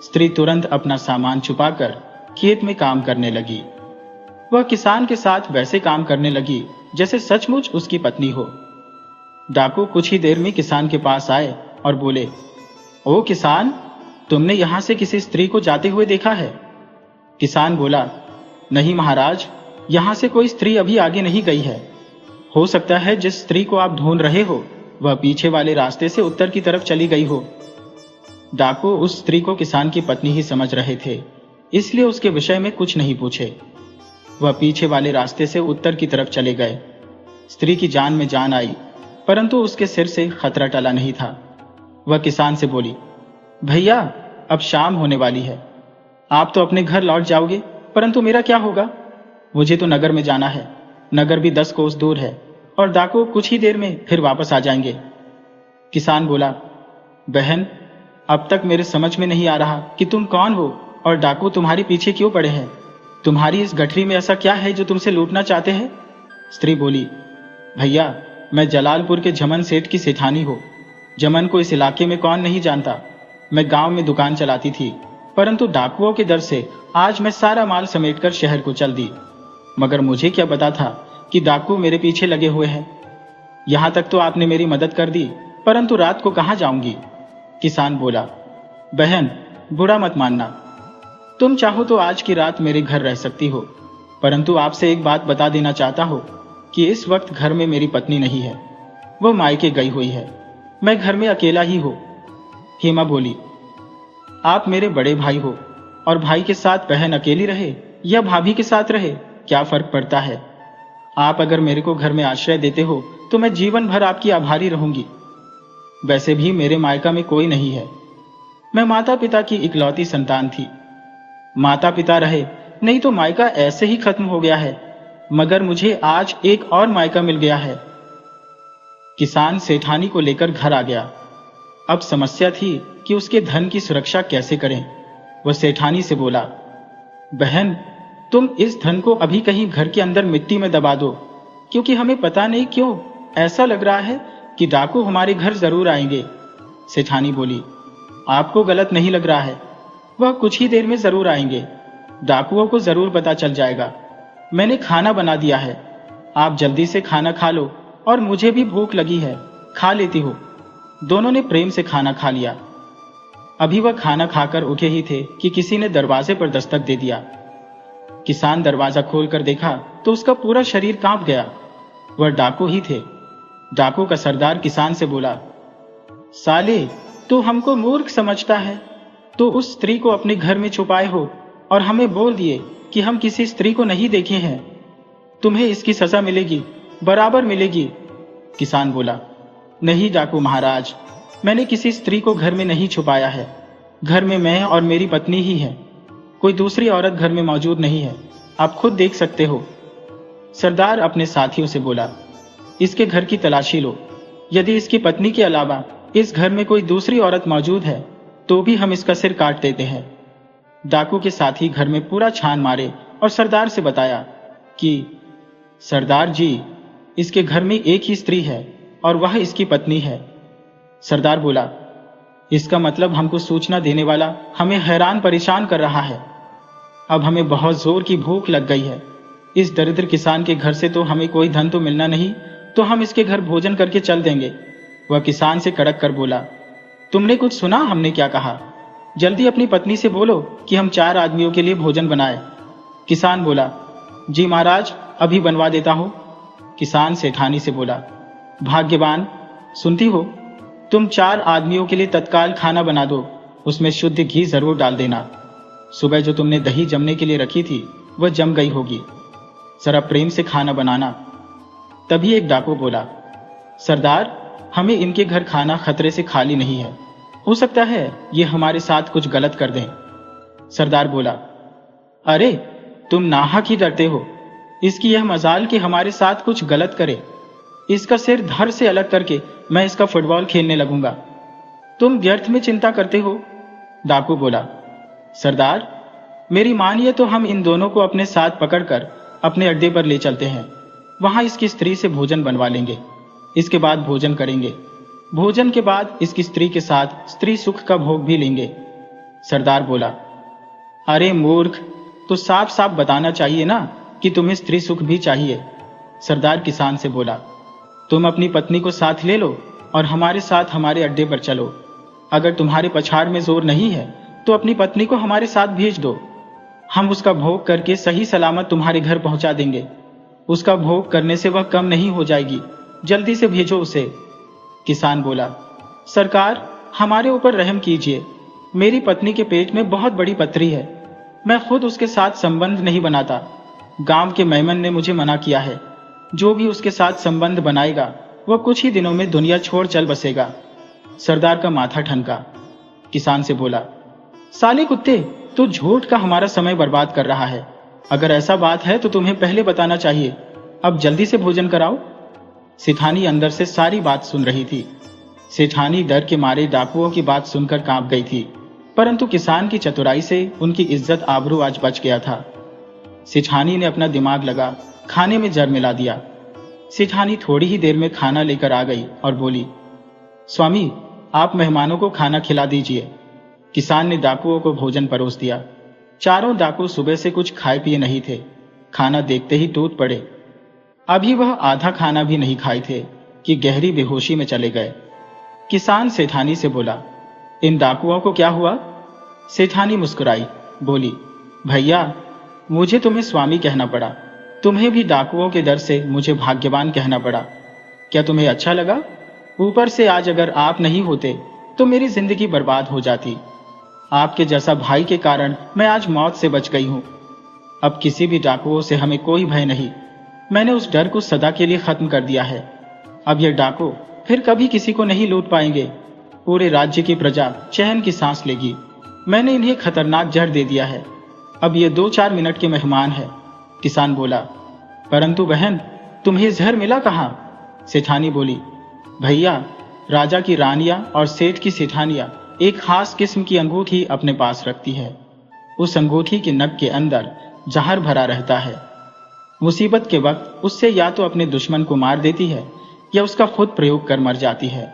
स्त्री तुरंत अपना सामान छुपाकर खेत में काम करने लगी। वह किसान के साथ वैसे काम करने लगी जैसे सचमुच उसकी पत्नी हो। डाकू कुछ ही देर में किसान के पास आए और बोले, ओ किसान, तुमने यहां से किसी स्त्री को जाते हुए देखा है? किसान बोला, नहीं महाराज, यहां से कोई स्त्री अभी आगे नहीं गई है। हो सकता है जिस स्त्री को आप ढूंढ रहे हो वह पीछे वाले रास्ते से उत्तर की तरफ चली गई हो। डाकू उस स्त्री को किसान की पत्नी ही समझ रहे थे, इसलिए उसके विषय में कुछ नहीं पूछे। वह पीछे वाले रास्ते से उत्तर की तरफ चले गए। स्त्री की जान में जान आई, परंतु उसके सिर से खतरा टला नहीं था। वह किसान से बोली, भैया अब शाम होने वाली है, आप तो अपने घर लौट जाओगे, परंतु मेरा क्या होगा? मुझे तो नगर में जाना है। नगर भी 10 कोस दूर है और डाकू कुछ ही देर में फिर वापस आ जाएंगे। किसान बोला, बहन अब तक मेरे समझ में नहीं आ रहा कि तुम कौन हो और डाकू तुम्हारे पीछे क्यों पड़े हैं। तुम्हारी इस गठरी में ऐसा क्या है जो तुमसे लूटना चाहते हैं? स्त्री बोली, भैया मैं जलालपुर के जमन सेठ की सेठानी हूँ। जमन को इस इलाके में कौन नहीं जानता। मैं गांव में दुकान चलाती थी, परंतु डाकुओं के डर से आज मैं सारा माल समेटकर शहर को चल दी। मगर मुझे क्या पता था कि डाकू मेरे पीछे लगे हुए हैं। यहां तक तो आपने मेरी मदद कर दी, परंतु रात को कहां जाऊंगी? किसान बोला, बहन बुरा मत मानना, तुम चाहो तो आज की रात मेरे घर रह सकती हो, परंतु आपसे एक बात बता देना चाहता हूं कि इस वक्त घर में मेरी पत्नी नहीं है। वो मायके गई हुई है, मैं घर में अकेला ही हूँ। हेमा बोली, आप मेरे बड़े भाई हो और भाई के साथ बहन अकेली रहे या भाभी के साथ रहे, क्या फर्क पड़ता है। आप अगर मेरे को घर में आश्रय देते हो तो मैं जीवन भर आपकी आभारी रहूंगी। वैसे भी मेरे मायका में कोई नहीं है, मैं माता पिता की इकलौती संतान थी। माता पिता रहे नहीं तो मायका ऐसे ही खत्म हो गया है, मगर मुझे आज एक और मायका मिल गया है। किसान सेठानी को लेकर घर आ गया। अब समस्या थी कि उसके धन की सुरक्षा कैसे करें। वह सेठानी से बोला, बहन, तुम इस धन को अभी कहीं घर के अंदर मिट्टी में दबा दो, क्योंकि हमें पता नहीं क्यों ऐसा लग रहा है कि डाकू हमारे घर जरूर आएंगे। सेठानी बोली, आपको गलत नहीं लग रहा है, वह कुछ ही देर में जरूर आएंगे। डाकुओं को जरूर पता चल जाएगा। मैंने खाना बना दिया है, आप जल्दी से खाना खा लो, और मुझे भी भूख लगी है, खा लेती हो। दोनों ने प्रेम से खाना खा लिया। अभी वह खाना खाकर उठे ही थे कि किसी ने दरवाजे पर दस्तक दे दिया। किसान दरवाजा खोलकर देखा तो उसका पूरा शरीर कांप गया। वह डाकू ही थे। डाकू का सरदार किसान से बोला, साले, तू हमको मूर्ख समझता है? तो उस स्त्री को अपने घर में छुपाए हो और हमें बोल दिए कि हम किसी स्त्री को नहीं देखे हैं। तुम्हें इसकी सजा मिलेगी, बराबर मिलेगी। किसान बोला, नहीं डाकू महाराज, मैंने किसी स्त्री को घर में नहीं छुपाया है। घर में मैं और मेरी पत्नी ही है, कोई दूसरी औरत घर में मौजूद नहीं है, आप खुद देख सकते हो। सरदार अपने साथियों से बोला, इसके घर की तलाशी लो, यदि इसकी पत्नी के अलावा इस घर में कोई दूसरी औरत मौजूद है तो भी हम इसका सिर काट देते हैं। डाकू के साथी घर में पूरा छान मारे और सरदार से बताया कि सरदार जी, इसके घर में एक ही स्त्री है और वह इसकी पत्नी है। सरदार बोला, इसका मतलब हमको सूचना देने वाला हमें हैरान परेशान कर रहा है। अब हमें बहुत जोर की भूख लग गई है। इस दरिद्र किसान के घर से तो हमें कोई धन तो मिलना नहीं, तो हम इसके घर भोजन करके चल देंगे। वह किसान से कड़क कर बोला, तुमने कुछ सुना हमने क्या कहा? जल्दी अपनी पत्नी से बोलो कि हम 4 आदमियों के लिए भोजन बनाए। किसान बोला, जी महाराज, अभी बनवा देता हूं। किसान सेठानी से बोला, भाग्यवान, सुनती हो, तुम 4 आदमियों के लिए तत्काल खाना बना दो, उसमें शुद्ध घी जरूर डाल देना। सुबह जो तुमने दही जमने के लिए रखी थी वह जम गई होगी, जरा प्रेम से खाना बनाना। तभी एक डाकू बोला, सरदार, हमें इनके घर खाना खतरे से खाली नहीं है, हो सकता है ये हमारे साथ कुछ गलत कर दें। सरदार बोला, अरे तुम नाहक ही डरते हो, इसकी यह मजाल कि हमारे साथ कुछ गलत करे। इसका सिर धड़ से अलग करके मैं इसका फुटबॉल खेलने लगूंगा। तुम व्यर्थ में चिंता करते हो। डाकू बोला, सरदार, मेरी मानिए तो हम इन दोनों को अपने साथ पकड़कर अपने अड्डे पर ले चलते हैं, वहां इसकी स्त्री से भोजन बनवा लेंगे, इसके बाद भोजन करेंगे। भोजन के बाद इसकी स्त्री के साथ स्त्री सुख का भोग भी लेंगे। सरदार बोला, अरे मूर्ख, तो साफ साफ बताना चाहिए ना कि तुम्हें स्त्री सुख भी चाहिए। सरदार किसान से बोला, तुम अपनी पत्नी को साथ ले लो और हमारे साथ हमारे अड्डे पर चलो। अगर तुम्हारे पछाड़ में जोर नहीं है तो अपनी पत्नी को हमारे साथ भेज दो, हम उसका भोग करके सही सलामत तुम्हारे घर पहुंचा देंगे। उसका भोग करने से वह कम नहीं हो जाएगी, जल्दी से भेजो उसे। किसान बोला, सरकार, हमारे ऊपर रहम कीजिए, मेरी पत्नी के पेट में बहुत बड़ी पथरी है, मैं खुद उसके साथ संबंध नहीं बनाता। गांव के मेमन ने मुझे मना किया है, जो भी उसके साथ संबंध बनाएगा वह कुछ ही दिनों में दुनिया छोड़ चल बसेगा। सरदार का माथा ठनका। किसान से बोला, साले कुत्ते, तू झूठ का हमारा समय बर्बाद कर रहा है। अगर ऐसा बात है तो तुम्हें पहले बताना चाहिए। अब जल्दी से भोजन कराओ। सेठानी अंदर से सारी बात सुन रही थी। सेठानी डर के मारे डाकुओं की बात सुनकर कांप गई थी, परंतु किसान की चतुराई से उनकी इज्जत आबरू आज बच गया था। सेठानी ने अपना दिमाग लगा खाने में जर मिला दिया। सेठानी थोड़ी ही देर में खाना लेकर आ गई और बोली, स्वामी, आप मेहमानों को खाना खिला दीजिए। किसान ने डाकुओं को भोजन परोस दिया। चारों डाकू सुबह से कुछ खाए पिए नहीं थे, खाना देखते ही टूट पड़े। अभी वह आधा खाना भी नहीं खाए थे कि गहरी बेहोशी में चले गए। किसान सेठानी से बोला, इन डाकुओं को क्या हुआ? सेठानी मुस्कुराई, बोली, भैया, मुझे तुम्हें स्वामी कहना पड़ा, तुम्हें भी डाकुओं के डर से मुझे भाग्यवान कहना पड़ा। क्या तुम्हें अच्छा लगा? ऊपर से आज अगर आप नहीं होते तो मेरी जिंदगी बर्बाद हो जाती। आपके जैसा भाई के कारण मैं आज मौत से बच गई हूं। अब किसी भी डाकुओं से हमें कोई भय नहीं। मैंने उस डर को सदा के लिए खत्म कर दिया है। अब ये डाकू फिर कभी किसी को नहीं लूट पाएंगे। पूरे राज्य की प्रजा चैन की सांस लेगी। मैंने इन्हें खतरनाक जहर दे दिया है। अब ये 2-4 मिनट के मेहमान है। किसान बोला। परंतु बहन, तुम्हें जहर मिला कहाँ? सेठानी बोली। भैया, राजा की रानियां और सेठ की सेठानियां एक खास किस्म की अंगूठी अपने पास रखती है। उस अंगूठी के नग के अंदर जहर भरा रहता है। मुसीबत के वक्त उससे या तो अपने दुश्मन को मार देती है या उसका खुद प्रयोग कर मर जाती है।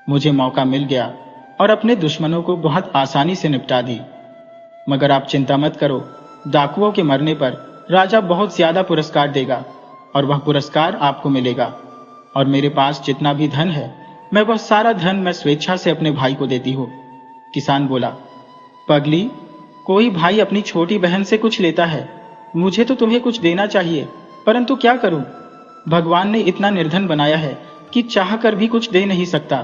मुझे मौका मिल गया और अपने दुश्मनों को बहुत आसानी से निपटा दी। मगर आप चिंता मत करो, डाकुओं के मरने पर राजा बहुत ज्यादा पुरस्कार देगा और वह पुरस्कार आपको मिलेगा। और मेरे पास जितना भी धन है, मैं वह सारा धन मैं स्वेच्छा से अपने भाई को देती हूँ। किसान बोला। पगली, कोई भाई अपनी छोटी बहन से कुछ लेता है। मुझे तो तुम्हें कुछ देना चाहिए, परंतु क्या करूं? भगवान ने इतना निर्धन बनाया है कि चाह कर भी कुछ दे नहीं सकता।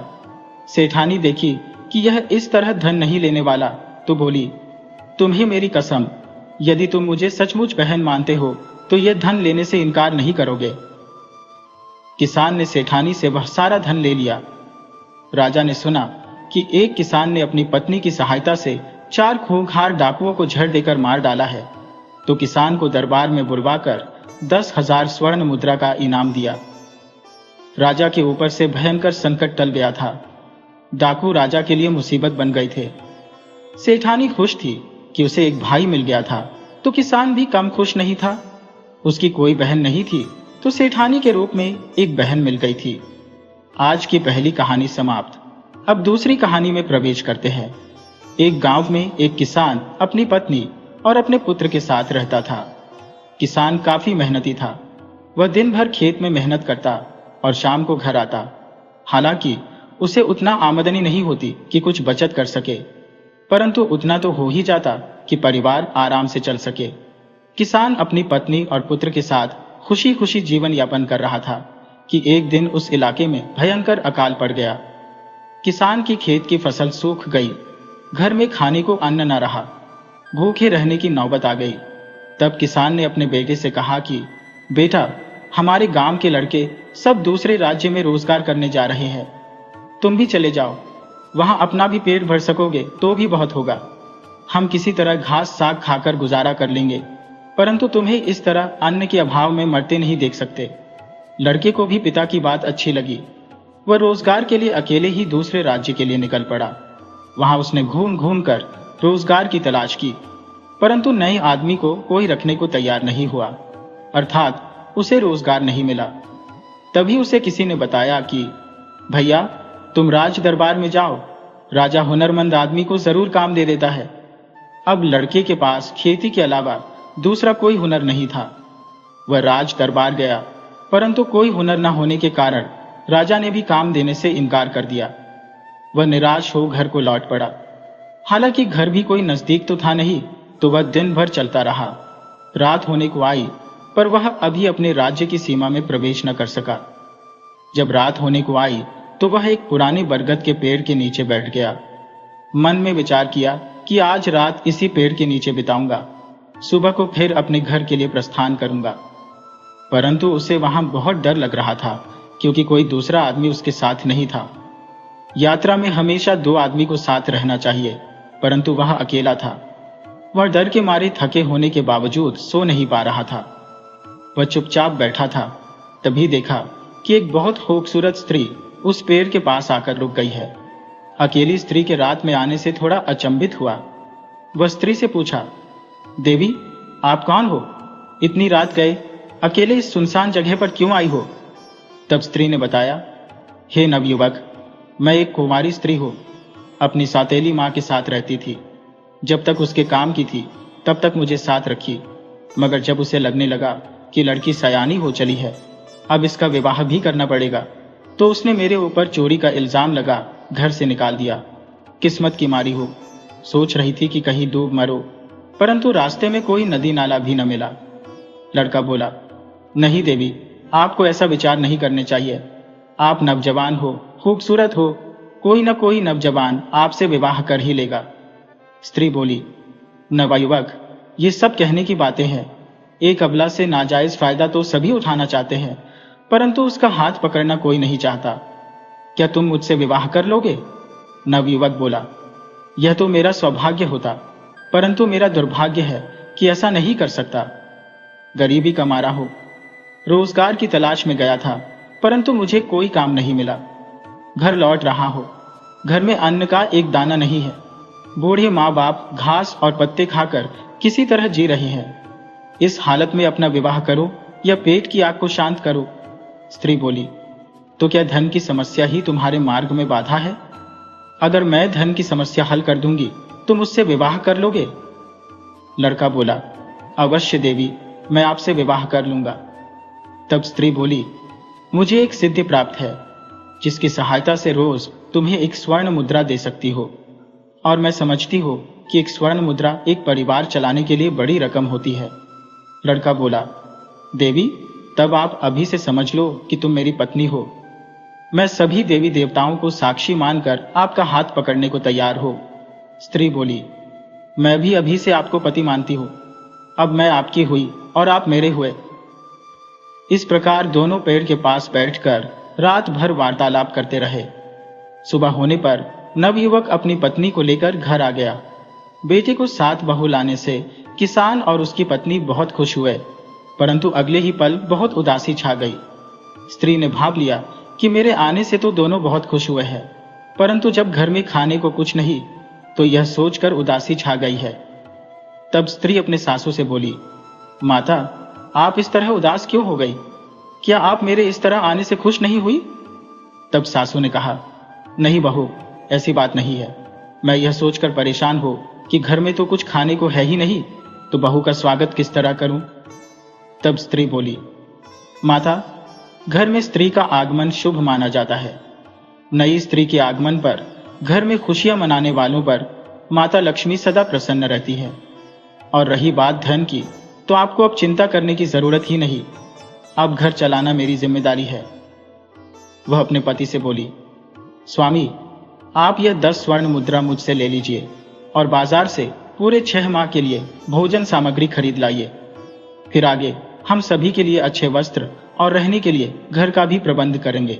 सेठानी देखी कि यह इस तरह धन नहीं लेने वाला, तो बोली, तुम्हें मेरी कसम, यदि तुम मुझे सचमुच बहन मानते हो तो यह धन लेने से इनकार नहीं करोगे। किसान ने सेठानी से वह सारा धन ले लिया। राजा ने सुना कि एक किसान ने अपनी पत्नी की सहायता से 4 खूंखार डाकुओं को झड़ देकर मार डाला है, तो किसान को दरबार में बुलवाकर 10,000 स्वर्ण मुद्रा का इनाम दिया। राजा के ऊपर से भयंकर संकट टल गया था। डाकू राजा के लिए मुसीबत बन गए थे। सेठानी खुश थी कि उसे एक भाई मिल गया था, तो किसान भी कम खुश नहीं था। उसकी कोई बहन नहीं थी, तो सेठानी के रूप में एक बहन मिल गई थी। आज की पहली कहानी समाप्त। अब दूसरी कहानी में प्रवेश करते हैं। एक गांव में एक किसान अपनी पत्नी और अपने पुत्र के साथ रहता था। किसान काफी मेहनती था। वह दिन भर खेत में मेहनत करता और शाम को घर आता। हालांकि उसे उतना आमदनी नहीं होती कि कुछ बचत कर सके, परंतु उतना तो हो ही जाता कि परिवार आराम से चल सके। किसान अपनी पत्नी और पुत्र के साथ खुशी खुशी जीवन यापन कर रहा था कि एक दिन उस इलाके में भयंकर अकाल पड़ गया। किसान की खेत की फसल सूख गई। घर में खाने को अन्न न रहा। भूखे रहने की नौबत आ गई। तब किसान ने अपने बेटे से कहा कि बेटा, हमारे गांव के लड़के सब दूसरे राज्य में रोजगार करने जा रहे हैं। तुम भी चले जाओ, वहां अपना भी पेट भर सकोगे तो भी बहुत होगा। हम किसी तरह घास साग खाकर गुजारा कर लेंगे, परंतु तुम्हें इस तरह अन्न के अभाव में मरते नहीं देख सकते। लड़के को भी पिता की बात अच्छी लगी। वह रोजगार के लिए अकेले ही दूसरे राज्य के लिए निकल पड़ा। वहां उसने घूम घूम कर रोजगार की तलाश की, परंतु नए आदमी को कोई रखने को तैयार नहीं हुआ, अर्थात उसे रोजगार नहीं मिला। तभी उसे किसी ने बताया कि भैया, तुम राज दरबार में जाओ, राजा हुनरमंद आदमी को जरूर काम दे देता है। अब लड़के के पास खेती के अलावा दूसरा कोई हुनर नहीं था। वह राज दरबार गया, परंतु कोई हुनर न होने के कारण राजा ने भी काम देने से इनकार कर दिया। वह निराश हो घर को लौट पड़ा। हालांकि घर भी कोई नजदीक तो था नहीं, तो वह दिन भर चलता रहा। रात होने को आई, पर वह अभी अपने राज्य की सीमा में प्रवेश न कर सका। जब रात होने को आई तो वह एक पुराने बरगद के पेड़ के नीचे बैठ गया। मन में विचार किया कि आज रात इसी पेड़ के नीचे बिताऊंगा, सुबह को फिर अपने घर के लिए प्रस्थान करूंगा। परंतु उसे वहां बहुत डर लग रहा था, क्योंकि कोई दूसरा आदमी उसके साथ नहीं था। यात्रा में हमेशा 2 आदमी को साथ रहना चाहिए, परंतु वह अकेला था। वह डर के मारे थके होने के बावजूद सो नहीं पा रहा था। वह चुपचाप बैठा था। तभी देखा कि एक बहुत खूबसूरत स्त्री उस पेड़ के पास आकर रुक गई है। अकेली स्त्री के रात में आने से थोड़ा अचंभित हुआ। वह स्त्री से पूछा, देवी, आप कौन हो? इतनी रात गए अकेले इस सुनसान जगह पर क्यों आई हो? तब स्त्री ने बताया, हे नवयुवक, मैं एक कुंवारी स्त्री हूं। अपनी सौतेली मां के साथ रहती थी। जब तक उसके काम की थी तब तक मुझे साथ रखी, मगर जब उसे लगने लगा कि लड़की सयानी हो चली है, अब इसका विवाह भी करना पड़ेगा, तो उसने मेरे ऊपर चोरी का इल्जाम लगा घर से निकाल दिया। किस्मत की मारी हो, सोच रही थी कि कहीं डूब मरो, परंतु रास्ते में कोई नदी नाला भी न मिला। लड़का बोला, नहीं देवी, आपको ऐसा विचार नहीं करने चाहिए। आप नवजवान हो, खूबसूरत हो, कोई न कोई नवजवान आपसे विवाह कर ही लेगा। स्त्री बोली, नवयुवक, ये सब कहने की बातें हैं। एक अबला से नाजायज फायदा तो सभी उठाना चाहते हैं, परंतु उसका हाथ पकड़ना कोई नहीं चाहता। क्या तुम मुझसे विवाह कर लोगे? नवयुवक बोला, यह तो मेरा सौभाग्य होता, परंतु मेरा दुर्भाग्य है कि ऐसा नहीं कर सकता। गरीबी का मारा हो, रोजगार की तलाश में गया था, परंतु मुझे कोई काम नहीं मिला। घर लौट रहा हो, घर में अन्न का एक दाना नहीं है। बूढ़े माँ बाप घास और पत्ते खाकर किसी तरह जी रहे हैं। इस हालत में अपना विवाह करो या पेट की आग को शांत करो। स्त्री बोली, तो क्या धन की समस्या ही तुम्हारे मार्ग में बाधा है? अगर मैं धन की समस्या हल कर दूंगी तो मुझसे विवाह कर लोगे? लड़का बोला, अवश्य देवी, मैं आपसे विवाह कर लूंगा। तब स्त्री बोली, मुझे एक सिद्धि प्राप्त है, जिसकी सहायता से रोज तुम्हें एक स्वर्ण मुद्रा दे सकती हो, और मैं समझती हो कि एक स्वर्ण मुद्रा एक परिवार चलाने के लिए बड़ी रकम होती है। लड़का बोला, देवी, तब आप अभी से समझ लो कि तुम मेरी पत्नी हो। मैं सभी देवी देवताओं को साक्षी मानकर आपका हाथ पकड़ने को तैयार हो। स्त्री बोली, मैं भी अभी से आपको पति मानती हूं। अब मैं आपकी हुई और आप मेरे हुए। इस प्रकार दोनों पेड़ के पास बैठकर रात भर वार्तालाप करते रहे। सुबह होने पर नवयुवक अपनी पत्नी को लेकर घर आ गया। बेटे को साथ बहू लाने से किसान और उसकी पत्नी बहुत खुश हुए, परंतु अगले ही पल बहुत उदासी छा गई। स्त्री ने भाव लिया कि मेरे आने से तो दोनों बहुत खुश हुए हैं, परंतु जब घर में खाने को कुछ नहीं तो यह सोचकर उदासी छा गई है। तब स्त्री अपने सासू से बोली, माता, आप इस तरह उदास क्यों हो गई? क्या आप मेरे इस तरह आने से खुश नहीं हुई? तब सासू ने कहा, नहीं बहू, ऐसी बात नहीं है। मैं यह सोचकर परेशान हो कि घर में तो कुछ खाने को है ही नहीं, तो बहू का स्वागत किस तरह करूं? तब स्त्री बोली, माता, घर में स्त्री का आगमन शुभ माना जाता है। नई स्त्री के आगमन पर घर में खुशियां मनाने वालों पर माता लक्ष्मी सदा प्रसन्न रहती है। और रही बात धन की, तो आपको अब चिंता करने की जरूरत ही नहीं। अब घर चलाना मेरी जिम्मेदारी है। वह अपने पति से बोली, स्वामी, आप यह 10 स्वर्ण मुद्रा मुझसे ले लीजिए और बाजार से पूरे 6 माह के लिए भोजन सामग्री खरीद लाइए। फिर आगे हम सभी के लिए अच्छे वस्त्र और रहने के लिए घर का भी प्रबंध करेंगे।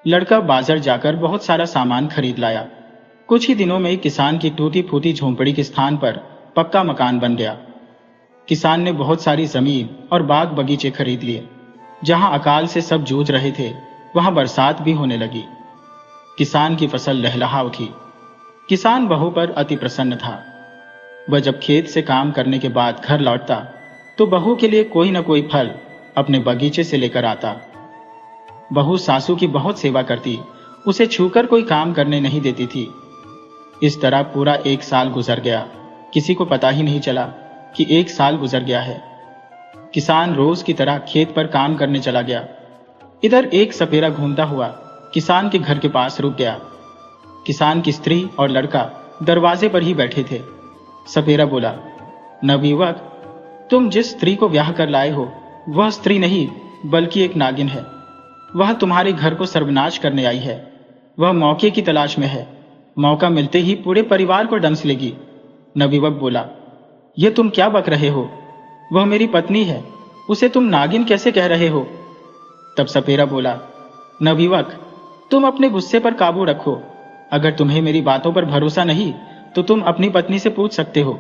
लड़का बाजार जाकर बहुत सारा सामान खरीद लाया। कुछ ही दिनों में किसान की टूटी फूटी झोंपड़ी के स्थान पर पक्का मकान बन गया। किसान ने बहुत सारी जमीन और बाग बगीचे खरीद लिए। जहां अकाल से सब जूझ रहे थे, वहां बरसात भी होने लगी। किसान की फसल लहलहा उठी। किसान बहू पर अति प्रसन्न था। वह जब खेत से काम करने के बाद घर लौटता तो बहू के लिए कोई न कोई फल अपने बगीचे से लेकर आता। बहू सासू की बहुत सेवा करती, उसे छूकर कोई काम करने नहीं देती थी। इस तरह पूरा 1 साल गुजर गया। किसी को पता ही नहीं चला कि 1 साल गुजर गया है। किसान रोज की तरह खेत पर काम करने चला गया। इधर एक सपेरा घूमता हुआ किसान के घर के पास रुक गया। किसान की स्त्री और लड़का दरवाजे पर ही बैठे थे। सपेरा बोला, नवयुवक, तुम जिस स्त्री को ब्याह कर लाए हो वह स्त्री नहीं बल्कि एक नागिन है। वह तुम्हारे घर को सर्वनाश करने आई है। वह मौके की तलाश में है। मौका मिलते ही पूरे परिवार को डंस लेगी। नवयुवक बोला, यह तुम क्या बक रहे हो? वह मेरी पत्नी है, उसे तुम नागिन कैसे कह रहे हो? तब सपेरा बोला, नवयुवक, तुम अपने गुस्से पर काबू रखो। अगर तुम्हें मेरी बातों पर भरोसा नहीं तो तुम अपनी पत्नी से पूछ सकते हो।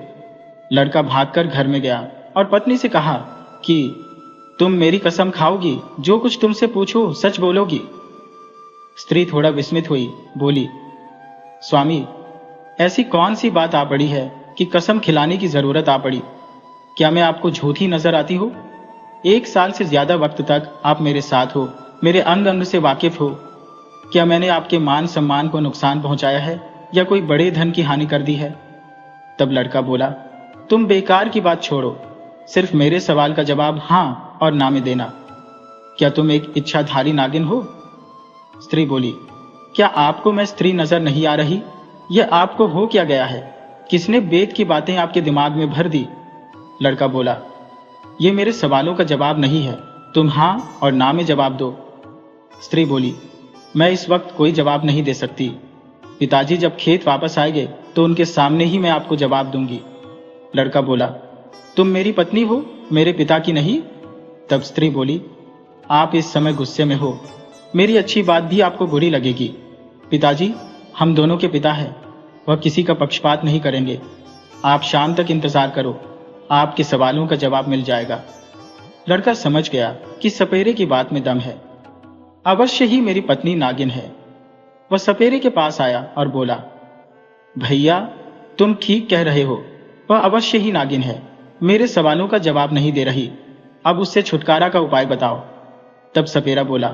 लड़का भागकर घर में गया और पत्नी से कहा कि तुम मेरी कसम खाओगी, जो कुछ तुमसे पूछो सच बोलोगी। स्त्री थोड़ा विस्मित हुई, बोली, स्वामी, ऐसी कौन सी बात आ पड़ी है कि कसम खिलाने की जरूरत आ पड़ी? क्या मैं आपको झूठी नजर आती हूं? 1 साल से ज्यादा वक्त तक आप मेरे साथ हो, मेरे अंग अंग से वाकिफ हो। क्या मैंने आपके मान सम्मान को नुकसान पहुंचाया है या कोई बड़े धन की हानि कर दी है? तब लड़का बोला, तुम बेकार की बात छोड़ो, सिर्फ मेरे सवाल का जवाब हां और ना में देना। क्या तुम एक इच्छाधारी नागिन हो? स्त्री बोली, क्या आपको मैं स्त्री नजर नहीं आ रही? यह आपको हो क्या गया है? किसने वेद की बातें आपके दिमाग में भर दी? लड़का बोला, ये मेरे सवालों का जवाब नहीं है, तुम हां और ना में जवाब दो। स्त्री बोली, मैं इस वक्त कोई जवाब नहीं दे सकती। पिताजी जब खेत वापस आएंगे तो उनके सामने ही मैं आपको जवाब दूंगी। लड़का बोला, तुम मेरी पत्नी हो, मेरे पिता की नहीं। तब स्त्री बोली, आप इस समय गुस्से में हो, मेरी अच्छी बात भी आपको बुरी लगेगी। पिताजी, हम दोनों के पिता हैं, वह किसी का पक्षपात नहीं करेंगे। आप शाम तक इंतजार करो, आपके सवालों का जवाब मिल जाएगा। लड़का समझ गया कि सपेरे की बात में दम है, अवश्य ही मेरी पत्नी नागिन है। वह सपेरे के पास आया और बोला, भैया तुम ठीक कह रहे हो, वह अवश्य ही नागिन है, मेरे सवालों का जवाब नहीं दे रही, अब उससे छुटकारा का उपाय बताओ। तब सपेरा बोला,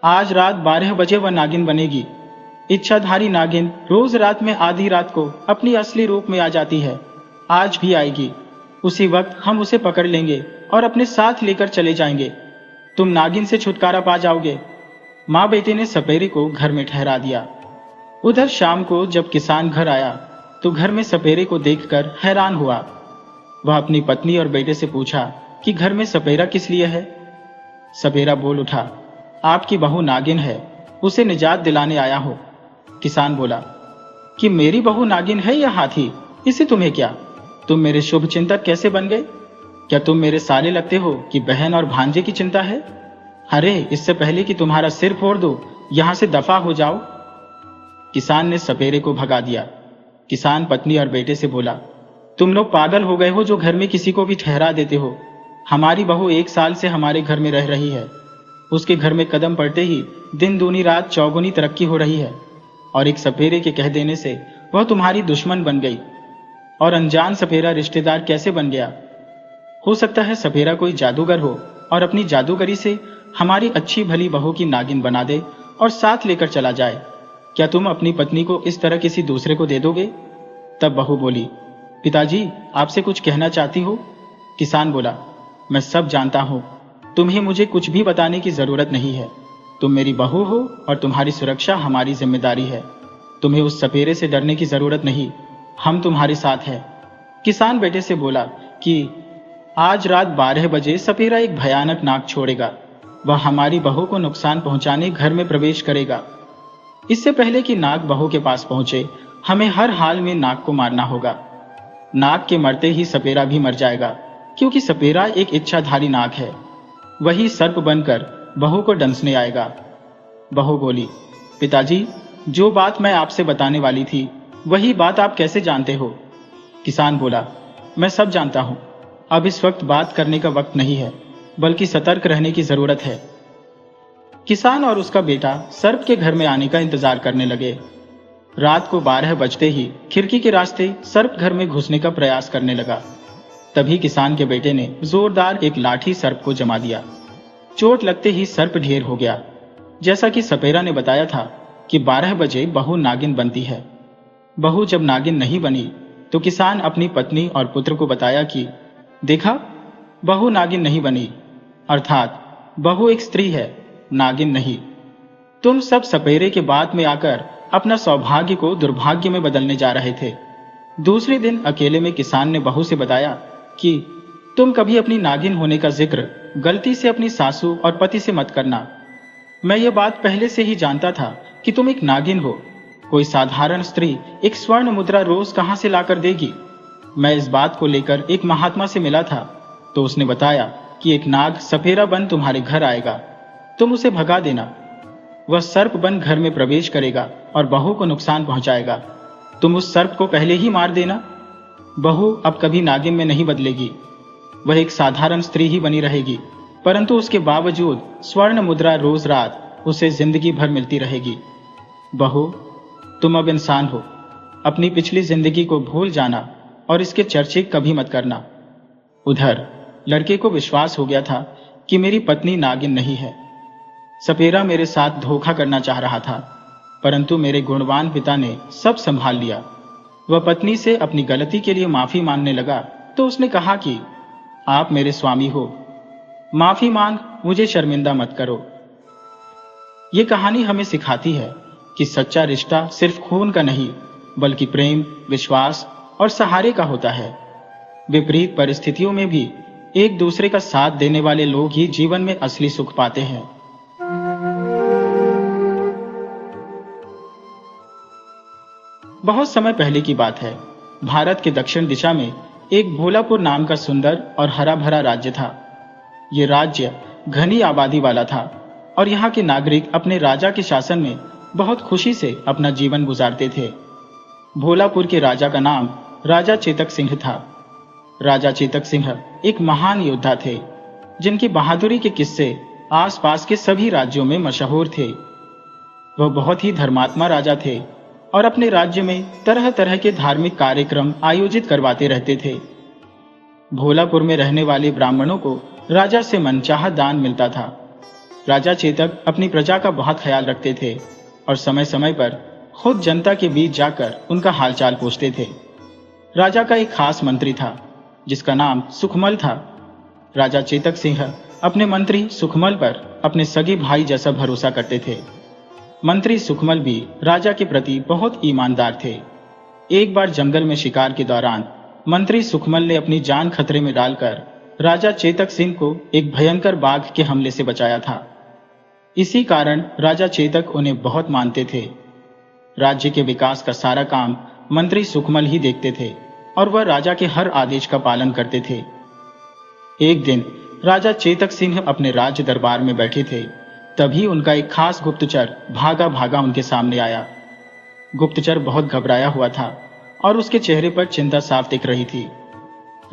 आज रात 12 बजे वह नागिन बनेगी। इच्छाधारी नागिन रोज रात में आधी रात को अपनी असली रूप में आ जाती है, आज भी आएगी। उसी वक्त हम उसे पकड़ लेंगे और अपने साथ लेकर चले जाएंगे। तुम नागिन से छुटकारा पा जाओगे। माँ बेटे ने सपेरे को घर में ठहरा दिया। उधर शाम को जब किसान घर आया तो घर में सपेरे को देखकर हैरान हुआ। वह अपनी पत्नी और बेटे से पूछा कि घर में सपेरा किस लिए है। सपेरा बोल उठा, आपकी बहू नागिन है, उसे निजात दिलाने आया हो। किसान बोला कि मेरी बहू नागिन है या हाथी, इसे तुम्हें क्या? तुम मेरे शुभ चिंतक कैसे बन गए? क्या तुम मेरे साले लगते हो कि बहन और भांजे की चिंता है? अरे इससे पहले कि तुम्हारा सिर फोड़ दो, यहां से दफा हो जाओ। किसान ने सपेरे को भगा दिया। किसान पत्नी और बेटे से बोला, तुम लोग पागल हो गए हो जो घर में किसी को भी ठहरा देते हो। हमारी बहू 1 साल से हमारे घर में रह रही है, उसके घर में कदम पड़ते ही दिन दूनी रात चौगुनी तरक्की हो रही है, और एक सपेरे के कह देने से वह तुम्हारी दुश्मन बन गई। और अनजान सपेरा रिश्तेदार कैसे बन गया? हो सकता है सपेरा कोई जादूगर हो और अपनी जादूगरी से हमारी अच्छी भली बहू की नागिन बना दे और साथ लेकर चला जाए। क्या तुम अपनी पत्नी को इस तरह किसी दूसरे को दे दोगे? तब बहू बोली, पिताजी आपसे कुछ कहना चाहती हो? किसान बोला, मैं सब जानता हूं, तुम्हें मुझे कुछ भी बताने की जरूरत नहीं है। तुम मेरी बहू हो और तुम्हारी सुरक्षा हमारी जिम्मेदारी है। तुम्हें उस सपेरे से डरने की जरूरत नहीं, हम तुम्हारे साथ हैं। किसान बेटे से बोला कि आज रात 12 बजे सपेरा एक भयानक नाग छोड़ेगा। वह हमारी बहू को नुकसान पहुंचाने घर में प्रवेश करेगा। इससे पहले कि नाग बहू के पास पहुंचे, हमें हर हाल में नाग को मारना होगा। नाग के मरते ही सपेरा भी मर जाएगा, क्योंकि सपेरा एक इच्छाधारी नाग है। वही सर्प बनकर बहू को डंसने आएगा। बहू बोली, पिताजी जो बात मैं आपसे बताने वाली थी वही बात आप कैसे जानते हो? किसान बोला, मैं सब जानता हूं। अब इस वक्त बात करने का वक्त नहीं है, बल्कि सतर्क रहने की जरूरत है। किसान और उसका बेटा सर्प के घर में आने का इंतजार करने लगे। रात को 12 बजते ही खिड़की के रास्ते सर्प घर में घुसने का प्रयास करने लगा। तभी किसान के बेटे ने जोरदार एक लाठी सर्प को जमा दिया। चोट लगते ही सर्प ढेर हो गया। जैसा कि सपेरा ने बताया था कि 12 बजे बहू नागिन बनती है। बहू जब नागिन नहीं बनी तो किसान अपनी पत्नी और पुत्र को बताया कि देखा, बहू नागिन नहीं बनी, अर्थात बहू एक स्त्री है, नागिन नहीं। तुम सब सपेरे के बात में आकर अपना सौभाग्य को दुर्भाग्य में बदलने जा रहे थे। दूसरे दिन अकेले में किसान ने बहू से बताया कि तुम कभी अपनी नागिन होने का जिक्र गलती से अपनी सासू और पति से मत करना। मैं ये बात पहले से ही जानता था कि तुम एक नागिन हो। कोई साधारण स्त्री एक स्वर्ण मुद्रा रोज कहां से लाकर देगी? मैं इस बात को लेकर एक महात्मा से मिला था, तो उसने बताया कि एक नाग सपेरा बन तुम्हारे घर आएगा, तुम उसे भगा देना। वह सर्प बन घर में प्रवेश करेगा और बहू को नुकसान पहुंचाएगा। तुम उस सर्प को पहले ही मार देना। बहू अब कभी नागिन में नहीं बदलेगी, वह एक साधारण स्त्री ही बनी रहेगी, परंतु उसके बावजूद स्वर्ण मुद्रा रोज रात उसे जिंदगी भर मिलती रहेगी। बहू, तुम अब इंसान हो, अपनी पिछली जिंदगी को भूल जाना और इसके चर्चे कभी मत करना। उधर लड़के को विश्वास हो गया था कि मेरी पत्नी नागिन नहीं है। सपेरा मेरे साथ धोखा करना चाह रहा था, परंतु मेरे गुणवान पिता ने सब संभाल लिया। वह पत्नी से अपनी गलती के लिए माफी मांगने लगा तो उसने कहा कि आप मेरे स्वामी हो, माफी मांग, मुझे शर्मिंदा मत करो। ये कहानी हमें सिखाती है कि सच्चा रिश्ता सिर्फ खून का नहीं, बल्कि प्रेम, विश्वास और सहारे का होता है। विपरीत परिस्थितियों में भी एक दूसरे का साथ देने वाले लोग ही जीवन में असली सुख पाते हैं। बहुत समय पहले की बात है। भारत के दक्षिण दिशा में एक भोलापुर नाम का सुंदर और हरा भरा राज्य था। ये राज्य घनी आबादी वाला था और यहाँ के नागरिक अपने राजा के शासन में बहुत खुशी से अपना जीवन गुजारते थे। भोलापुर के राजा का नाम राजा चेतक सिंह था। राजा चेतक सिंह एक महान योद्धा थे, जिनकी बहादुरी के किस्से आसपास के सभी राज्यों में मशहूर थे। वह बहुत ही धर्मात्मा राजा थे और अपने राज्य में तरह तरह के धार्मिक कार्यक्रम आयोजित करवाते रहते थे। भोलापुर में रहने वाले ब्राह्मणों को राजा से मनचाहा दान मिलता था। राजा चेतक अपनी प्रजा का बहुत ख्याल रखते थे और समय समय पर खुद जनता के बीच जाकर उनका हालचाल पूछते थे। राजा का एक खास मंत्री था जिसका नाम सुखमल था। राजा चेतक सिंह अपने मंत्री सुखमल पर अपने सगे भाई जैसा भरोसा करते थे। मंत्री सुखमल भी राजा के प्रति बहुत ईमानदार थे। एक बार जंगल में शिकार के दौरान मंत्री सुखमल ने अपनी जान खतरे में डालकर राजा चेतक सिंह को एक भयंकर बाघ के हमले से बचाया था। इसी कारण राजा चेतक उन्हें बहुत मानते थे। राज्य के विकास का सारा काम मंत्री सुखमल ही देखते थे और वह राजा के हर आदेश का पालन करते थे। एक दिन राजा चेतक सिंह अपने राज्य दरबार में बैठे थे, तभी उनका एक खास गुप्तचर भागा भागा उनके सामने आया। गुप्तचर बहुत घबराया हुआ था और उसके चेहरे पर चिंता साफ दिख रही थी।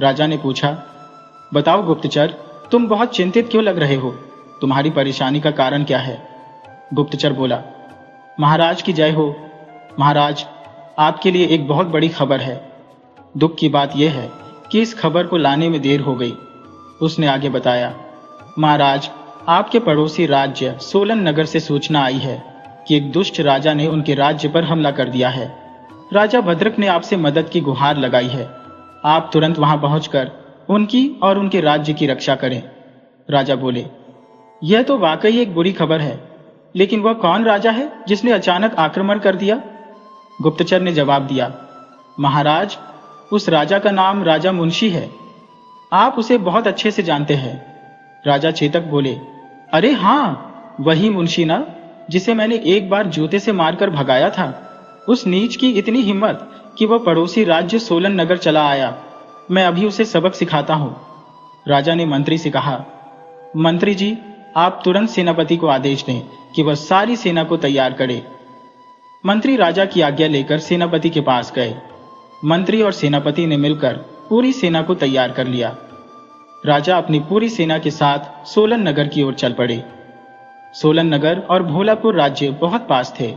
राजा ने पूछा, बताओ गुप्तचर, तुम बहुत चिंतित क्यों लग रहे हो? तुम्हारी परेशानी का कारण क्या है? गुप्तचर बोला, महाराज की जय हो। महाराज, आपके लिए एक बहुत बड़ी खबर है। दुख की बात यह है कि इस खबर को लाने में देर हो गई। उसने आगे बताया, महाराज, आपके पड़ोसी राज्य सोलन नगर से सूचना आई है कि एक दुष्ट राजा ने उनके राज्य पर हमला कर दिया है। राजा भद्रक ने आपसे मदद की गुहार लगाई है। आप तुरंत वहां पहुंचकर उनकी और उनके राज्य की रक्षा करें। राजा बोले, यह तो वाकई एक बुरी खबर है, लेकिन वह कौन राजा है जिसने अचानक आक्रमण कर दिया? गुप्तचर ने जवाब दिया, महाराज, उस राजा का नाम राजा मुंशी है। आप उसे बहुत अच्छे से जानते हैं। राजा चेतक बोले, अरे हाँ, वही मुंशी ना, जिसे मैंने एक बार जूते से मारकर भगाया था। उस नीच की इतनी हिम्मत कि वह पड़ोसी राज्य सोलन नगर चला आया। मैं अभी उसे सबक सिखाता हूं। राजा ने मंत्री से कहा, मंत्री जी, आप तुरंत सेनापति को आदेश दें कि वह सारी सेना को तैयार करे। मंत्री राजा की आज्ञा लेकर सेनापति के पास गए। मंत्री और सेनापति ने मिलकर पूरी सेना को तैयार कर लिया। राजा अपनी पूरी सेना के साथ सोलन नगर की ओर चल पड़े। सोलन नगर और भोलापुर राज्य बहुत पास थे,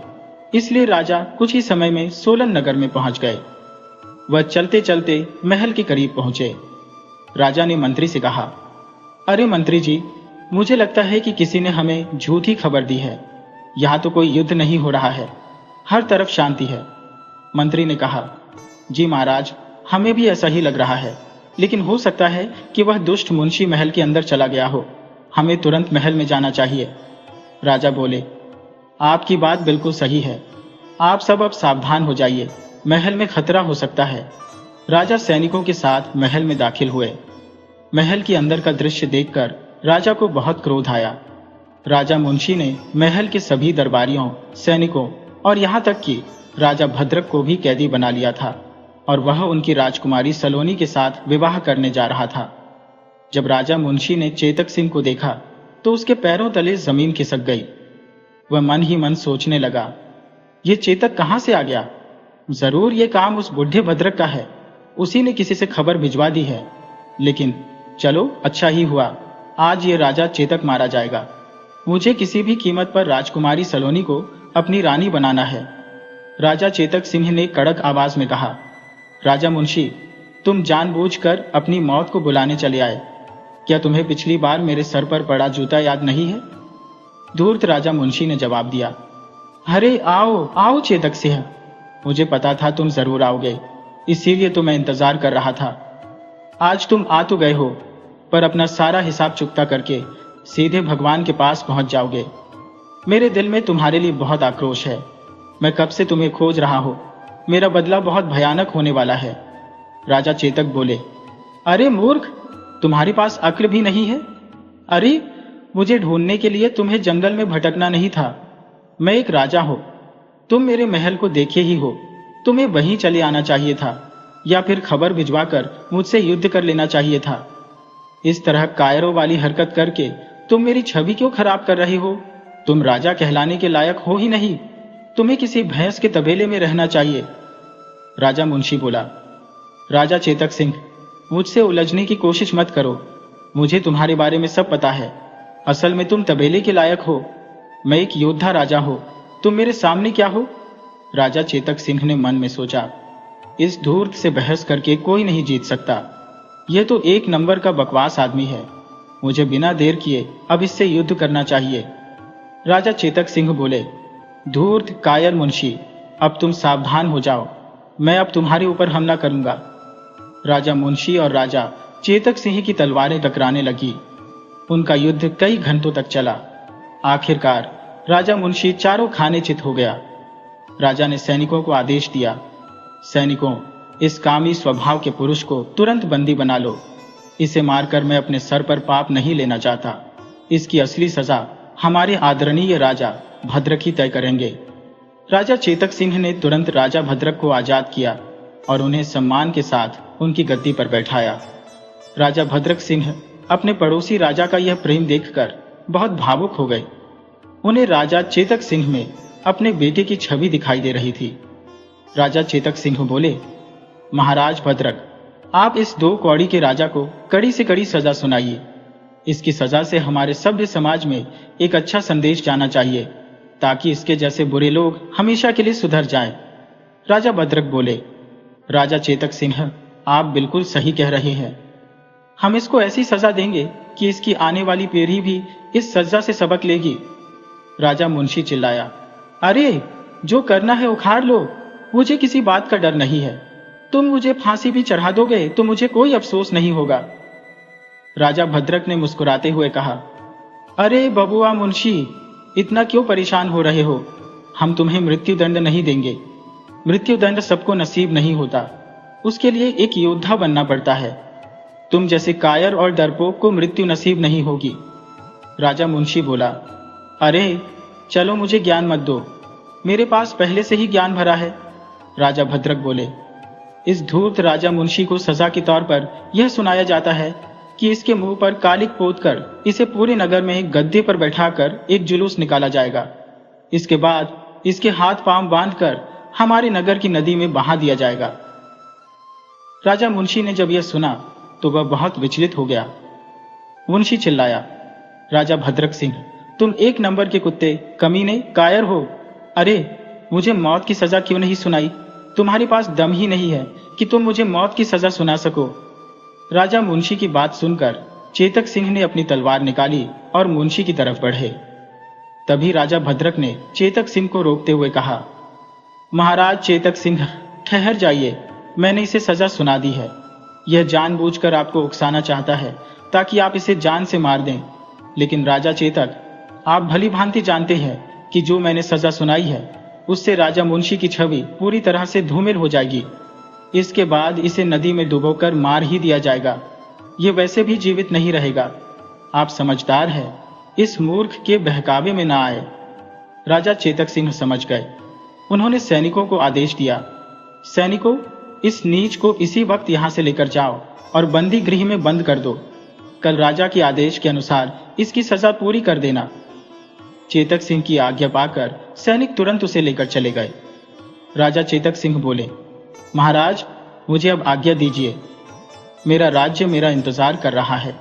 इसलिए राजा कुछ ही समय में सोलन नगर में पहुंच गए। वह चलते चलते महल के करीब पहुंचे। राजा ने मंत्री से कहा, अरे मंत्री जी, मुझे लगता है कि किसी ने हमें झूठी खबर दी है। यहाँ तो कोई युद्ध नहीं हो रहा है, हर तरफ शांति है। मंत्री ने कहा, जी महाराज, हमें भी ऐसा ही लग रहा है, लेकिन हो सकता है कि वह दुष्ट मुंशी महल के अंदर चला गया हो। हमें तुरंत महल में जाना चाहिए। राजा बोले, आपकी बात बिल्कुल सही है। आप सब अब सावधान हो जाइए, महल में खतरा हो सकता है। राजा सैनिकों के साथ महल में दाखिल हुए। महल के अंदर का दृश्य देखकर राजा को बहुत क्रोध आया। राजा मुंशी ने महल के सभी दरबारियों, सैनिकों और यहाँ तक कि राजा भद्रक को भी कैदी बना लिया था और वह उनकी राजकुमारी सलोनी के साथ विवाह करने जा रहा था। जब राजा मुंशी ने चेतक सिंह को देखा तो उसके पैरों तले जमीन खिसक गई। वह मन ही मन सोचने लगा, ये चेतक कहाँ से आ गया? जरूर ये काम उस बुढ़े भद्रक का है। उसी ने किसी से खबर भिजवा दी है। लेकिन चलो, अच्छा ही हुआ, आज ये राजा चेतक मारा जाएगा। मुझे किसी भी कीमत पर राजकुमारी सलोनी को अपनी रानी बनाना है। राजा चेतक सिंह ने कड़क आवाज में कहा, राजा मुंशी, तुम जानबूझकर अपनी मौत को बुलाने चले आए। क्या तुम्हें पिछली बार मेरे सर पर पड़ा जूता याद नहीं है? धूर्त राजा मुंशी ने जवाब दिया, अरे आओ आओ चेतक सिंह, मुझे पता था तुम जरूर आओगे, इसीलिए तो मैं इंतजार कर रहा था। आज तुम आ तो गए हो, पर अपना सारा हिसाब चुकता करके सीधे भगवान के पास पहुंच जाओगे। मेरे दिल में तुम्हारे लिए बहुत आक्रोश है। मैं कब से तुम्हें खोज रहा हूं। मेरा बदला बहुत भयानक होने वाला है। राजा चेतक बोले, अरे मूर्ख, तुम्हारे पास अक्ल भी नहीं है? अरे, मुझे ढूंढने के लिए तुम्हें जंगल में भटकना नहीं था। मैं एक राजा हूं, तुम मेरे महल को देखे ही हो। तुम्हें वहीं चले आना चाहिए था, या फिर खबर भिजवाकर मुझसे युद्ध कर लेना चाहिए था। इस तरह कायरों वाली हरकत करके तुम मेरी छवि क्यों खराब कर रहे हो? तुम राजा कहलाने के लायक हो ही नहीं। तुम्हें किसी भैंस के तबेले में रहना चाहिए। राजा मुंशी बोला, राजा चेतक सिंह, मुझसे उलझने की कोशिश मत करो। मुझे तुम्हारे बारे में सब पता है। असल में तुम तबेले के लायक हो। मैं एक योद्धा राजा हूं, तुम मेरे सामने क्या हो? राजा चेतक सिंह ने मन में सोचा, इस धूर्त से बहस करके कोई नहीं जीत सकता। यह तो एक नंबर का बकवास आदमी है। मुझे बिना देर किए अब इससे युद्ध करना चाहिए। राजा चेतक सिंह बोले, धूर्त कायर मुंशी, अब तुम सावधान हो जाओ। मैं अब तुम्हारे ऊपर हमला करूंगा। राजा मुंशी और राजा चेतक सिंह की तलवारें टकराने लगी। उनका युद्ध कई घंटों तक चला। आखिरकार राजा मुंशी चारों खाने चित हो गया। राजा ने सैनिकों को आदेश दिया, सैनिकों, इस कामी स्वभाव के पुरुष को तुरंत बंदी बना लो। इसे मारकर मैं अपने सर पर पाप नहीं लेना चाहता। इसकी असली सजा हमारे आदरणीय राजा भद्रक ही तय करेंगे। राजा चेतक सिंह ने तुरंत राजा भद्रक को आजाद किया और उन्हें सम्मान के साथ उनकी गद्दी पर बैठाया। राजा भद्रक सिंह अपने पड़ोसी राजा का यह प्रेम देखकर बहुत भावुक हो गए। उन्हें राजा चेतक सिंह में अपने बेटे की छवि दिखाई दे रही थी। राजा चेतक सिंह बोले, महाराज भद्रक, आप इस 2 कौड़ी के राजा को कड़ी से कड़ी सजा सुनाइए। इसकी सजा से हमारे सभ्य समाज में एक अच्छा संदेश जाना चाहिए, ताकि इसके जैसे बुरे लोग हमेशा के लिए सुधर जाएं। राजा भद्रक बोले, राजा चेतक सिंह, आप बिल्कुल सही कह रहे हैं। हम इसको ऐसी सजा देंगे कि इसकी आने वाली पीढ़ी भी इस सजा से सबक लेगी। राजा मुंशी चिल्लाया, अरे, जो करना है उखाड़ लो, मुझे किसी बात का डर नहीं है। तुम मुझे फांसी भी चढ़ा दोगे तो मुझे कोई अफसोस नहीं होगा। राजा भद्रक ने मुस्कुराते हुए कहा, अरे बबुआ मुंशी, इतना क्यों परेशान हो रहे हो? हम तुम्हें मृत्युदंड नहीं देंगे। मृत्युदंड सबको नसीब नहीं होता, उसके लिए एक योद्धा बनना पड़ता है। तुम जैसे कायर और डरपोक को मृत्यु नसीब नहीं होगी। राजा मुंशी बोला, अरे चलो, मुझे ज्ञान मत दो, मेरे पास पहले से ही ज्ञान भरा है। राजा भद्रक बोले, इस धूर्त राजा मुंशी को सजा के तौर पर यह सुनाया जाता है कि इसके मुंह पर कालिक पोतकर इसे पूरे नगर में एक गद्दे पर बैठाकर एक जुलूस निकाला जाएगा। इसके बाद इसके हाथ पांव बांधकर हमारे नगर की नदी में बहा दिया जाएगा। राजा मुंशी ने जब यह सुना तो वह बहुत विचलित हो गया। मुंशी चिल्लाया, राजा भद्रक सिंह, तुम एक नंबर के कुत्ते, कमीने, कायर हो। अरे, मुझे मौत की सजा क्यों नहीं सुनाई? तुम्हारे पास दम ही नहीं है कि तुम मुझे मौत की सजा सुना सको। राजा मुंशी की बात सुनकर चेतक सिंह ने अपनी तलवार निकाली और मुंशी की तरफ बढ़े। तभी राजा भद्रक ने चेतक सिंह को रोकते हुए कहा, महाराज चेतक सिंह, ठहर जाइए, मैंने इसे सजा सुना दी है। यह जानबूझकर आपको उकसाना चाहता है ताकि आप इसे जान से मार दें। लेकिन राजा चेतक, आप भली भांति जानते हैं कि जो मैंने सजा सुनाई है उससे राजा मुंशी की छवि पूरी तरह से धूमिल हो जाएगी। इसके बाद इसे नदी में डुबोकर मार ही दिया जाएगा। यह वैसे भी जीवित नहीं रहेगा। आप समझदार हैं, इस मूर्ख के बहकावे में ना आए। राजा चेतक सिंह समझ गए। उन्होंने सैनिकों को आदेश दिया, सैनिकों, इस नीच को इसी वक्त यहां से लेकर जाओ और बंदी गृह में बंद कर दो। कल राजा के आदेश के अनुसार इसकी सजा पूरी कर देना। चेतक सिंह की आज्ञा पाकर सैनिक तुरंत उसे लेकर चले गए। राजा चेतक सिंह बोले, महाराज, मुझे अब आज्ञा दीजिए, मेरा राज्य मेरा इंतजार कर रहा है।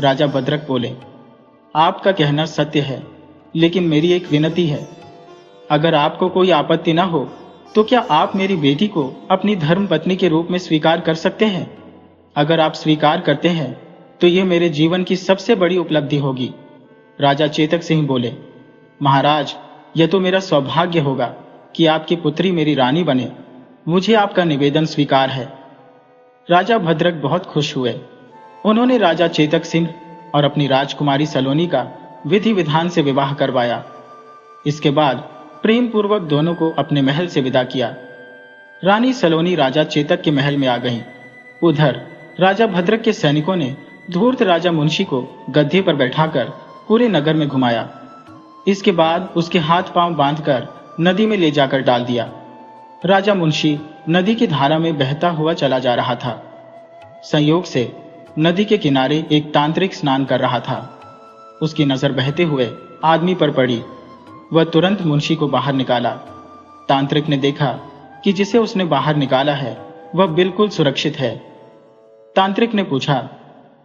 राजा भद्रक बोले, आपका कहना सत्य है, लेकिन मेरी एक विनती है। अगर आपको कोई आपत्ति न हो तो क्या आप मेरी बेटी को अपनी धर्म पत्नी के रूप में स्वीकार कर सकते हैं? अगर आप स्वीकार करते हैं तो यह मेरे जीवन की सबसे बड़ी उपलब्धि होगी। राजा चेतक सिंह बोले, महाराज, यह तो मेरा सौभाग्य होगा कि आपकी पुत्री मेरी रानी बने। मुझे आपका निवेदन स्वीकार है। राजा भद्रक बहुत खुश हुए। उन्होंने राजा चेतक सिंह और अपनी राजकुमारी सलोनी का विधि विधान से विवाह करवाया। इसके बाद प्रेम पूर्वक दोनों को अपने महल से विदा किया। रानी सलोनी राजा चेतक के महल में आ गईं। उधर राजा भद्रक के सैनिकों ने धूर्त राजा मुंशी को गद्दे पर बैठाकर पूरे नगर में घुमाया। इसके बाद उसके हाथ पांव बांधकर नदी में ले जाकर डाल दिया। राजा मुंशी नदी की धारा में बहता हुआ चला जा रहा था। संयोग से नदी के किनारे एक तांत्रिक स्नान कर रहा था। उसकी नजर बहते हुए आदमी पर पड़ी। वह तुरंत मुंशी को बाहर निकाला। तांत्रिक ने देखा कि जिसे उसने बाहर निकाला है वह बिल्कुल सुरक्षित है। तांत्रिक ने पूछा,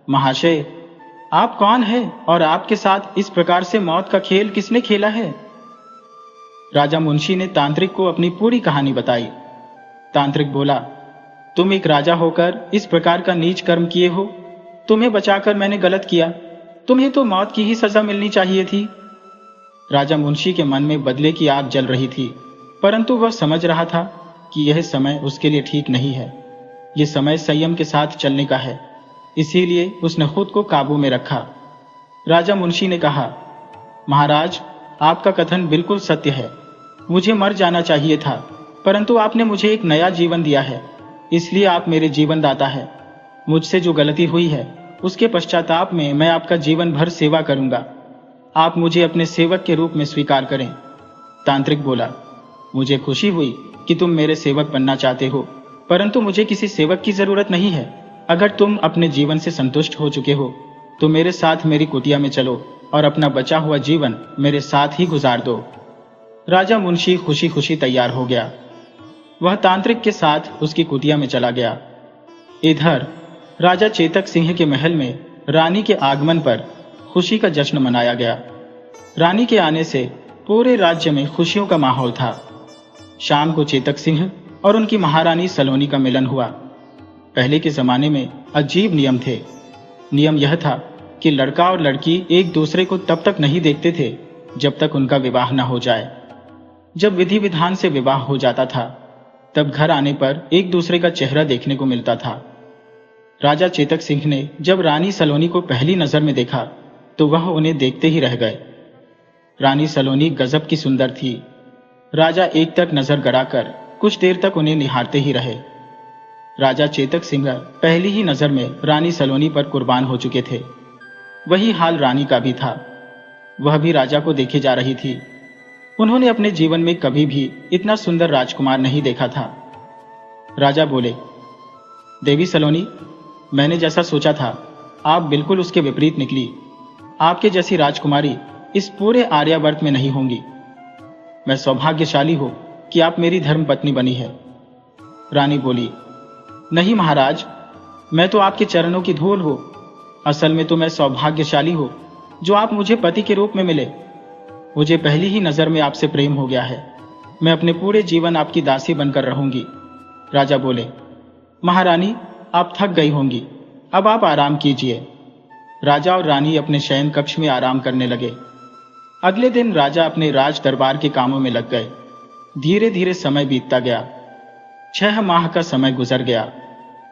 महाशय, आप कौन हैं और आपके साथ इस प्रकार से मौत का खेल किसने खेला है? राजा मुंशी ने तांत्रिक को अपनी पूरी कहानी बताई। तांत्रिक बोला, तुम एक राजा होकर इस प्रकार का नीच कर्म किए हो। तुम्हें बचाकर मैंने गलत किया। तुम्हें तो मौत की ही सजा मिलनी चाहिए थी। राजा मुंशी के मन में बदले की आग जल रही थी, परंतु वह समझ रहा था कि यह समय उसके लिए ठीक नहीं है। यह समय संयम के साथ चलने का है, इसीलिए उसने खुद को काबू में रखा। राजा मुंशी ने कहा, महाराज, आपका कथन बिल्कुल सत्य है। मुझे मर जाना चाहिए था, परंतु आपने मुझे एक नया जीवन दिया है, इसलिए आप मेरे जीवन दाता है। मुझसे जो गलती हुई है उसके पश्चाताप में मैं आपका जीवन भर सेवा करूंगा। आप मुझे अपने सेवक के रूप में स्वीकार करें। तांत्रिक बोला, मुझे खुशी हुई कि तुम मेरे सेवक बनना चाहते हो, परंतु मुझे किसी सेवक की जरूरत नहीं है। अगर तुम अपने जीवन से संतुष्ट हो चुके हो तो मेरे साथ मेरी कुटिया में चलो और अपना बचा हुआ जीवन मेरे साथ ही गुजार दो। राजा मुंशी खुशी खुशी तैयार हो गया। वह तांत्रिक के साथ उसकी कुटिया में चला गया। इधर राजा चेतक सिंह के महल में रानी के आगमन पर खुशी का जश्न मनाया गया। रानी के आने से पूरे राज्य में खुशियों का माहौल था। शाम को चेतक सिंह और उनकी महारानी सलोनी का मिलन हुआ। पहले के जमाने में अजीब नियम थे। नियम यह था कि लड़का और लड़की एक दूसरे को तब तक नहीं देखते थे जब तक उनका विवाह न हो जाए। जब विधि विधान से विवाह हो जाता था तब घर आने पर एक दूसरे का चेहरा देखने को मिलता था। राजा चेतक सिंह ने जब रानी सलोनी को पहली नजर में देखा तो वह उन्हें देखते ही रह गए। रानी सलोनी गजब की सुंदर थी। राजा एक तक नजर गड़ाकर कुछ देर तक उन्हें निहारते ही रहे। राजा चेतक सिंह पहली ही नजर में रानी सलोनी पर कुर्बान हो चुके थे। वही हाल रानी का भी था। वह भी राजा को देखे जा रही थी। उन्होंने अपने जीवन में कभी भी इतना सुंदर राजकुमार नहीं देखा था। राजा बोले, देवी सलोनी, मैंने जैसा सोचा था आप बिल्कुल उसके विपरीत निकली। आपके जैसी राजकुमारी इस पूरे आर्यावर्त में नहीं होंगी। मैं सौभाग्यशाली हूं कि आप मेरी धर्मपत्नी बनी है। रानी बोली, नहीं महाराज, मैं तो आपके चरणों की धूल हूं। असल में तो मैं सौभाग्यशाली हूं जो आप मुझे पति के रूप में मिले। मुझे पहली ही नजर में आपसे प्रेम हो गया है। मैं अपने पूरे जीवन आपकी दासी बनकर रहूंगी। राजा बोले, महारानी, आप थक गई होंगी, अब आप आराम कीजिए। राजा और रानी अपने शयन कक्ष में आराम करने लगे। अगले दिन राजा अपने राज दरबार के कामों में लग गए। धीरे धीरे समय बीतता गया। 6 माह का समय गुजर गया।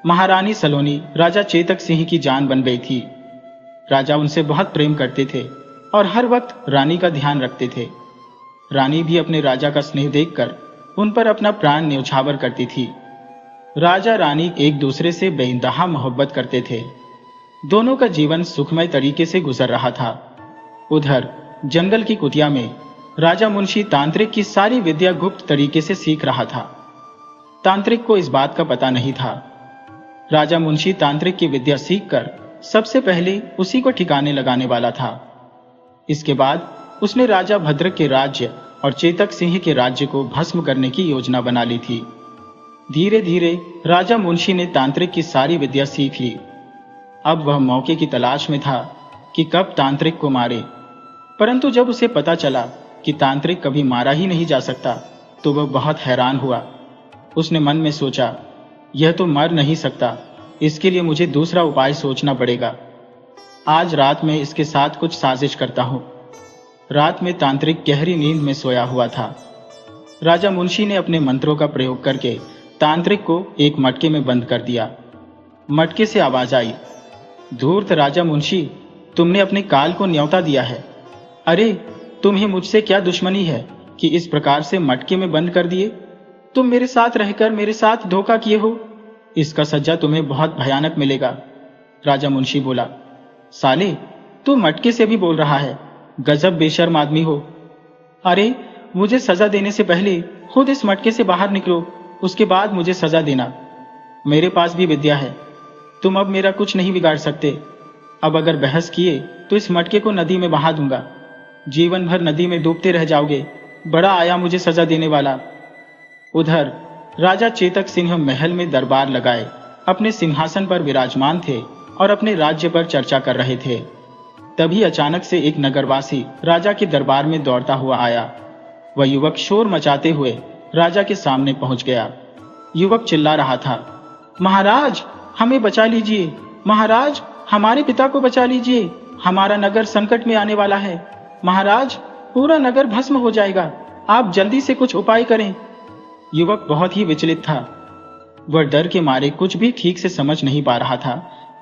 महारानी सलोनी राजा चेतक सिंह की जान बन गई थी। राजा उनसे बहुत प्रेम करते थे और हर वक्त रानी का ध्यान रखते थे। रानी भी अपने राजा का स्नेह देखकर उन पर अपना प्राण न्यौछावर करती थी। राजा रानी एक दूसरे से बेइंतहा मोहब्बत करते थे। दोनों का जीवन सुखमय तरीके से गुजर रहा था। उधर जंगल की कुटिया में राजा मुंशी तांत्रिक की सारी विद्या गुप्त तरीके से सीख रहा था। तांत्रिक को इस बात का पता नहीं था। राजा मुंशी तांत्रिक की विद्या सीखकर सबसे पहले उसी को ठिकाने लगाने वाला था। इसके बाद उसने राजा भद्रक के राज्य और चेतक सिंह के राज्य को भस्म करने की योजना बना ली थी। धीरे धीरे राजा मुंशी ने तांत्रिक की सारी विद्या सीख ली। अब वह मौके की तलाश में था कि कब तांत्रिक को मारे, परंतु जब उसे पता चला कि तांत्रिक कभी मारा ही नहीं जा सकता तो वह बहुत हैरान हुआ। उसने मन में सोचा, यह तो मर नहीं सकता, इसके लिए मुझे दूसरा उपाय सोचना पड़ेगा। आज रात में इसके साथ कुछ साजिश करता हूं। रात में तांत्रिक गहरी नींद में सोया हुआ था। राजा मुंशी ने अपने मंत्रों का प्रयोग करके तांत्रिक को एक मटके में बंद कर दिया। मटके से आवाज आई, धूर्त राजा मुंशी, तुमने अपने काल को न्योता दिया है। अरे, तुम्हें मुझसे क्या दुश्मनी है कि इस प्रकार से मटके में बंद कर दिए? तुम मेरे साथ रहकर मेरे साथ धोखा किए हो। इसका सजा तुम्हें बहुत भयानक मिलेगा। राजा मुंशी बोला, साले, तू मटके से भी बोल रहा है। गजब बेशर्म आदमी हो। अरे, मुझे सजा देने से पहले खुद इस मटके से बाहर निकलो, उसके बाद मुझे सजा देना। मेरे पास भी विद्या है, तुम अब मेरा कुछ नहीं बिगाड़ सकते। अब अगर बहस किए तो इस मटके को नदी में बहा दूंगा, जीवन भर नदी में डूबते रह जाओगे। बड़ा आया मुझे सजा देने वाला। उधर राजा चेतक सिंह महल में दरबार लगाए अपने सिंहासन पर विराजमान थे और अपने राज्य पर चर्चा कर रहे थे। तभी अचानक से एक नगरवासी राजा के दरबार में दौड़ता हुआ आया। वह युवक शोर मचाते हुए राजा के सामने पहुंच गया। युवक चिल्ला रहा था, महाराज हमें बचा लीजिए, महाराज हमारे पिता को बचा लीजिए, हमारा नगर संकट में आने वाला है, महाराज पूरा नगर भस्म हो जाएगा, आप जल्दी से कुछ उपाय करें। युवक बहुत ही विचलित था। वह डर के मारे कुछ भी ठीक से समझ नहीं पा रहा था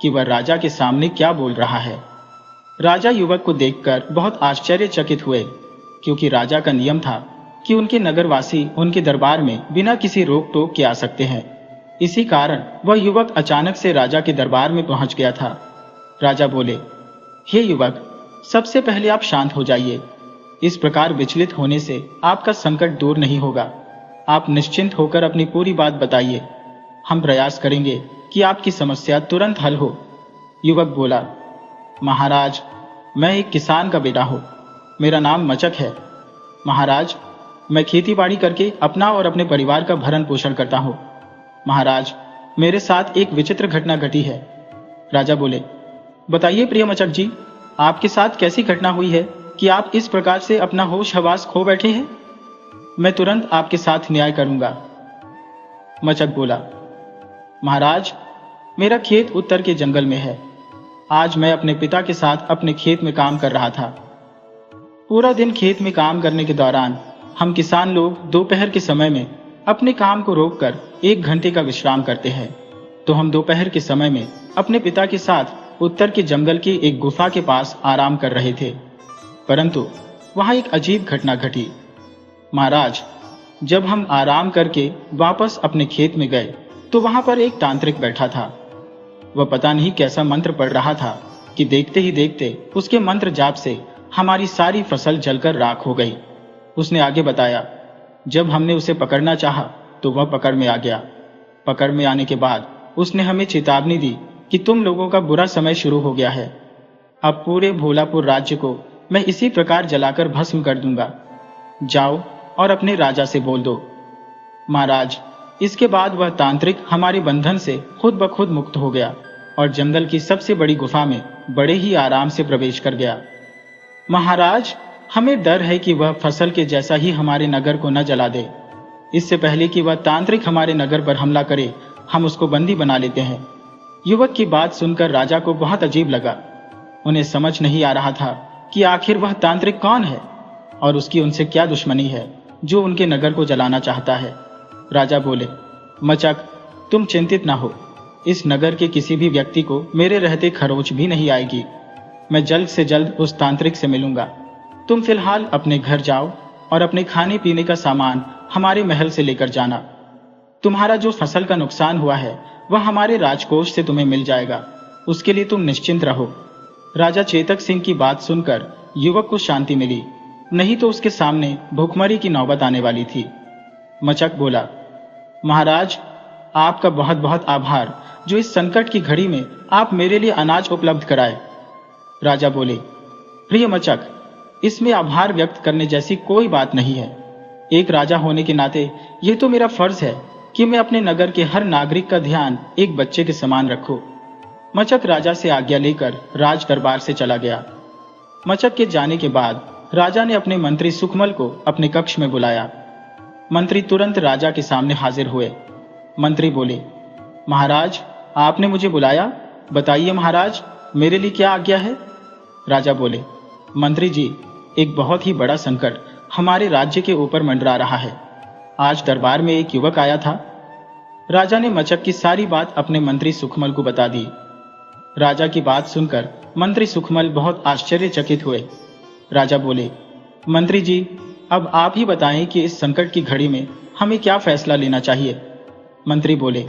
कि वह राजा के सामने क्या बोल रहा है। राजा युवक को देखकर बहुत आश्चर्यचकित हुए, क्योंकि राजा का नियम था कि उनके नगरवासी उनके दरबार में बिना किसी रोक टोक के आ सकते हैं। इसी कारण वह युवक अचानक से राजा के दरबार में पहुंच गया था। राजा बोले, हे युवक, सबसे पहले आप शांत हो जाइए। इस प्रकार विचलित होने से आपका संकट दूर नहीं होगा। आप निश्चिंत होकर अपनी पूरी बात बताइए, हम प्रयास करेंगे कि आपकी समस्या तुरंत हल हो। युवक बोला, महाराज मैं एक किसान का बेटा हूँ, मेरा नाम मचक है। महाराज मैं खेती बाड़ी करके अपना और अपने परिवार का भरण पोषण करता हूँ। महाराज मेरे साथ एक विचित्र घटना घटी है। राजा बोले, बताइए प्रिय मचक जी, आपके साथ कैसी घटना हुई है कि आप इस प्रकार से अपना होश हवास खो बैठे हैं? मैं तुरंत आपके साथ न्याय करूंगा। मचक बोला, महाराज मेरा खेत उत्तर के जंगल में है। आज मैं अपने पिता के साथ अपने खेत में काम कर रहा था। पूरा दिन खेत में काम करने के दौरान हम किसान लोग दोपहर के समय में अपने काम को रोककर 1 घंटे का विश्राम करते हैं। तो हम दोपहर के समय में अपने पिता के साथ उत्तर के जंगल की एक गुफा के पास आराम कर रहे थे, परंतु वहां एक अजीब घटना घटी। महाराज जब हम आराम करके वापस अपने खेत में गए तो वहां पर एक तांत्रिक बैठा था। वह पता नहीं कैसा मंत्र पढ़ रहा था कि देखते ही देखते उसके मंत्र जाप से हमारी सारी फसल जलकर राख हो गई। उसने आगे बताया, जब हमने उसे पकड़ना चाहा तो वह पकड़ में आ गया। पकड़ में आने के बाद उसने हमें चेतावनी दी कि तुम लोगों का बुरा समय शुरू हो गया है। अब पूरे भोलापुर राज्य को मैं इसी प्रकार जलाकर भस्म कर दूंगा। जाओ और अपने राजा से बोल दो। महाराज इसके बाद वह तांत्रिक हमारे बंधन से खुद ब खुद मुक्त हो गया और जंगल की सबसे बड़ी गुफा में बड़े ही आराम से प्रवेश कर गया। महाराज हमें डर है कि वह फसल के जैसा ही हमारे नगर को न जला दे। इससे पहले कि वह तांत्रिक हमारे नगर पर हमला करे, हम उसको बंदी बना लेते हैं। युवक की बात सुनकर राजा को बहुत अजीब लगा। उन्हें समझ नहीं आ रहा था कि आखिर वह तांत्रिक कौन है और उसकी उनसे क्या दुश्मनी है जो उनके नगर को जलाना चाहता है। राजा बोले, मचक तुम चिंतित ना हो, इस नगर के किसी भी व्यक्ति को मेरे रहते खरोच भी नहीं आएगी। मैं जल्द से जल्द उस तांत्रिक से मिलूंगा। तुम फिलहाल अपने घर जाओ और अपने खाने पीने का सामान हमारे महल से लेकर जाना। तुम्हारा जो फसल का नुकसान हुआ है वह हमारे राजकोष से तुम्हें मिल जाएगा, उसके लिए तुम निश्चिंत रहो। राजा चेतक सिंह की बात सुनकर युवक को शांति मिली, नहीं तो उसके सामने भूखमरी की नौबत आने वाली थी। मचक बोला, महाराज आपका बहुत बहुत आभार जो इस संकट की घड़ी में आप मेरे लिए अनाज उपलब्ध कराए। राजा बोले, प्रिय मचक इसमें आभार व्यक्त करने जैसी कोई बात नहीं है। एक राजा होने के नाते यह तो मेरा फर्ज है कि मैं अपने नगर के हर नागरिक का ध्यान एक बच्चे के समान रखूं। मचक राजा से आज्ञा लेकर राज दरबार से चला गया। मचक के जाने के बाद राजा ने अपने मंत्री सुखमल को अपने कक्ष में बुलाया। मंत्री तुरंत राजा के सामने हाजिर हुए। मंत्री बोले, महाराज आपने मुझे बुलाया, बताइए महाराज मेरे लिए क्या आज्ञा है। राजा बोले, मंत्री जी एक बहुत ही बड़ा संकट हमारे राज्य के ऊपर मंडरा रहा है। आज दरबार में एक युवक आया था। राजा ने मचक की सारी बात अपने मंत्री सुखमल को बता दी। राजा की बात सुनकर मंत्री सुखमल बहुत आश्चर्यचकित हुए। राजा बोले, मंत्री जी अब आप ही बताएं कि इस संकट की घड़ी में हमें क्या फैसला लेना चाहिए। मंत्री बोले,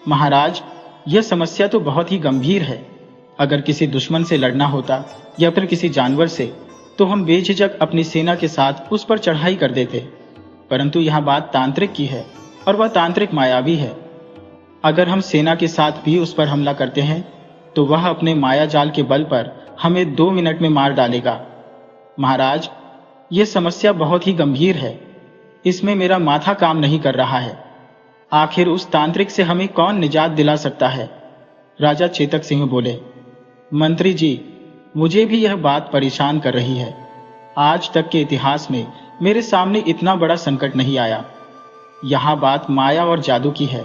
महाराज यह समस्या तो बहुत ही गंभीर है। अगर किसी दुश्मन से लड़ना होता या फिर किसी जानवर से तो हम बेझिझक अपनी सेना के साथ उस पर चढ़ाई कर देते, परंतु यहाँ बात तांत्रिक की है और वह तांत्रिक मायावी है। अगर हम सेना के साथ भी उस पर हमला करते हैं तो वह अपने माया जाल के बल पर हमें 2 मिनट में मार डालेगा। महाराज, यह समस्या बहुत ही गंभीर है, इसमें मेरा माथा काम नहीं कर रहा है। आखिर उस तांत्रिक से हमें कौन निजात दिला सकता है? राजा चेतक सिंह बोले। मंत्री जी, मुझे भी यह बात परेशान कर रही है। आज तक के इतिहास में मेरे सामने इतना बड़ा संकट नहीं आया। यहाँ बात माया और जादू की है।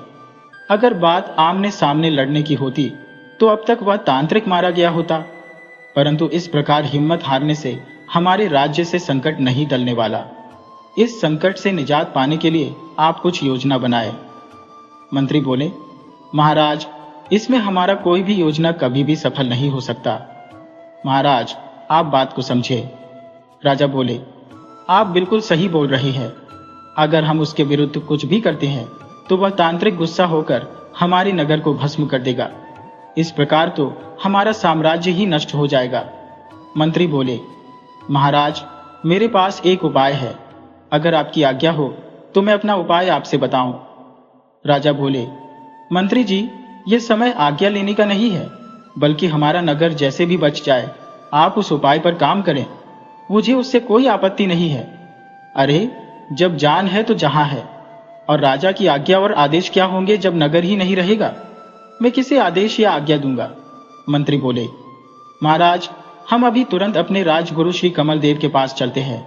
अगर बात आमने सामने लड़ने की होती तो अब तक वह तांत्रिक मारा गया होता, परंतु इस प्रकार हिम्मत हारने से हमारे राज्य से संकट नहीं टलने वाला। इस संकट से निजात पाने के लिए आप कुछ योजना बनाए। मंत्री बोले, महाराज, इसमें हमारा कोई भी योजना कभी भी सफल नहीं हो सकता। महाराज, आप बात को समझे। राजा बोले, आप बिल्कुल सही बोल रहे हैं। अगर हम उसके विरुद्ध कुछ भी करते हैं तो वह तांत्रिक गुस्सा होकर हमारे नगर को भस्म कर देगा। इस प्रकार तो हमारा साम्राज्य ही नष्ट हो जाएगा। मंत्री बोले, महाराज, मेरे पास एक उपाय है। अगर आपकी आज्ञा हो तो मैं अपना उपाय आपसे बताऊं। राजा बोले, मंत्री जी, यह समय आज्ञा लेने का नहीं है, बल्कि हमारा नगर जैसे भी बच जाए आप उस उपाय पर काम करें। मुझे उससे कोई आपत्ति नहीं है। अरे, जब जान है तो जहां है, और राजा की आज्ञा और आदेश क्या होंगे जब नगर ही नहीं रहेगा? मैं किसे आदेश या आज्ञा दूंगा? मंत्री बोले, महाराज, हम अभी तुरंत अपने राजगुरु श्री कमलदेव के पास चलते हैं।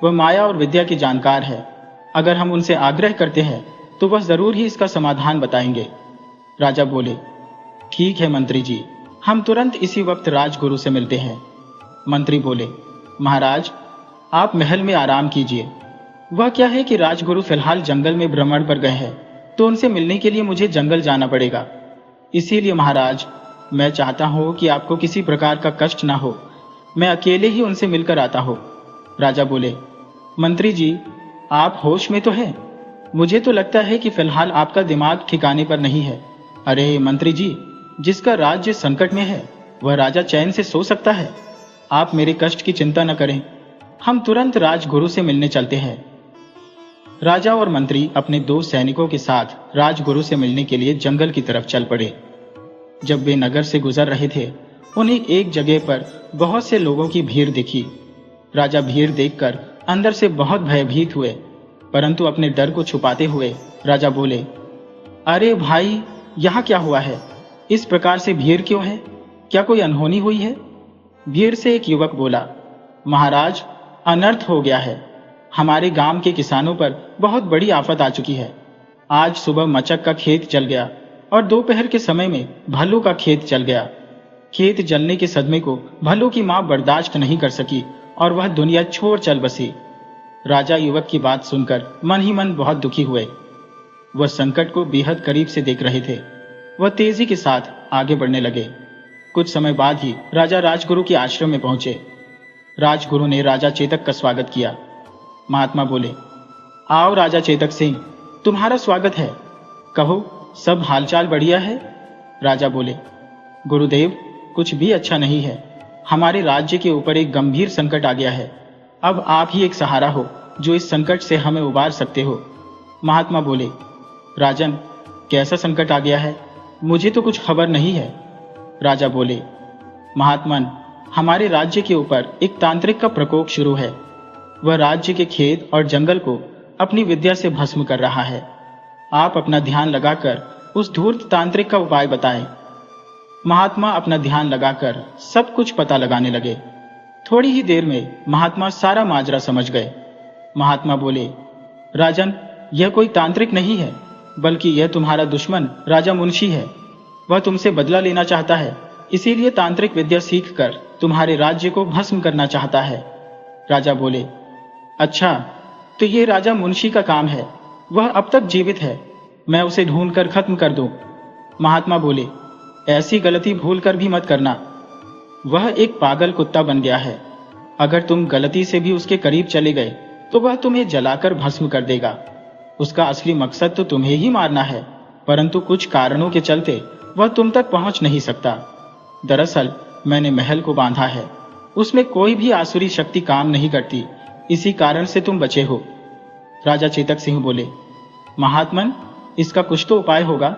वह माया और विद्या के जानकार है। अगर हम उनसे आग्रह करते हैं तो वह जरूर ही इसका समाधान बताएंगे। राजा बोले, ठीक है मंत्री जी, हम तुरंत इसी वक्त राजगुरु से मिलते हैं। मंत्री बोले, महाराज, आप महल में आराम कीजिए। वह क्या है कि राजगुरु फिलहाल जंगल में भ्रमण पर गए हैं, तो उनसे मिलने के लिए मुझे जंगल जाना पड़ेगा। इसीलिए महाराज, मैं चाहता हूं कि आपको किसी प्रकार का कष्ट ना हो। मैं अकेले ही उनसे मिलकर आता हूं। राजा बोले, मंत्री जी, आप होश में तो हैं? मुझे तो लगता है कि फिलहाल आपका दिमाग ठिकाने पर नहीं है। अरे मंत्री जी, जिसका राज्य संकट में है वह राजा चैन से सो सकता है? आप मेरे कष्ट की चिंता न करें, हम तुरंत राजगुरु से मिलने चलते हैं। राजा और मंत्री अपने 2 सैनिकों के साथ राजगुरु से मिलने के लिए जंगल की तरफ चल पड़े। जब वे नगर से गुजर रहे थे, उन्हें एक जगह पर बहुत से लोगों की भीड़ दिखी। राजा भीड़ देखकर अंदर से बहुत भयभीत हुए, परंतु अपने डर को छुपाते हुए राजा बोले, अरे भाई, यहाँ क्या हुआ है? इस प्रकार से भीड़ क्यों है? क्या कोई अनहोनी हुई है? भीड़ से एक युवक बोला, महाराज, अनर्थ हो गया है। हमारे गांव के किसानों पर बहुत बड़ी आफत आ चुकी है। आज सुबह मचक का खेत जल गया और दोपहर के समय में भल्लू का खेत जल गया। खेत जलने के सदमे को भल्लू की मां बर्दाश्त नहीं कर सकी और वह दुनिया छोड़ चल बसी। राजा युवक की बात सुनकर मन ही मन बहुत दुखी हुए। वह संकट को बेहद करीब से देख रहे थे। वह तेजी के साथ आगे बढ़ने लगे। कुछ समय बाद ही राजा राजगुरु के आश्रम में पहुंचे। राजगुरु ने राजा चेतक का स्वागत किया। महात्मा बोले, आओ राजा चेतक सिंह, तुम्हारा स्वागत है। कहो, सब हालचाल बढ़िया है? राजा बोले, गुरुदेव, कुछ भी अच्छा नहीं है। हमारे राज्य के ऊपर एक गंभीर संकट आ गया है। अब आप ही एक सहारा हो जो इस संकट से हमें उबार सकते हो। महात्मा बोले, राजन, कैसा संकट आ गया है? मुझे तो कुछ खबर नहीं है। राजा बोले, महात्मन, हमारे राज्य के ऊपर एक तांत्रिक का प्रकोप शुरू है। वह राज्य के खेत और जंगल को अपनी विद्या से भस्म कर रहा है। आप अपना ध्यान लगाकर उस धूर्त तांत्रिक का उपाय बताएं। महात्मा अपना ध्यान लगाकर सब कुछ पता लगाने लगे। थोड़ी ही देर में महात्मा सारा माजरा समझ गए। महात्मा बोले, राजन, यह कोई तांत्रिक नहीं है, बल्कि यह तुम्हारा दुश्मन राजा मुंशी है। वह तुमसे बदला लेना चाहता है, इसीलिए तांत्रिक विद्या सीखकर तुम्हारे राज्य को भस्म करना चाहता है। राजा बोले, अच्छा, तो ये राजा मुंशी का काम है। वह अब तक जीवित है, मैं उसे ढूंढकर खत्म कर दूं। महात्मा बोले, ऐसी गलती भूल कर भी मत करना। वह एक पागल कुत्ता बन गया है। अगर तुम गलती से भी उसके करीब चले गए तो वह तुम्हें जलाकर भस्म कर देगा। उसका असली मकसद तो तुम्हें ही मारना है, परंतु कुछ कारणों के चलते वह तुम तक पहुंच नहीं सकता। दरअसल मैंने महल को बांधा है। उसमें कोई भी आसुरी शक्ति काम नहीं करती, इसी कारण से तुम बचे हो। राजा चेतक सिंह बोले, महात्मन, इसका कुछ तो उपाय होगा,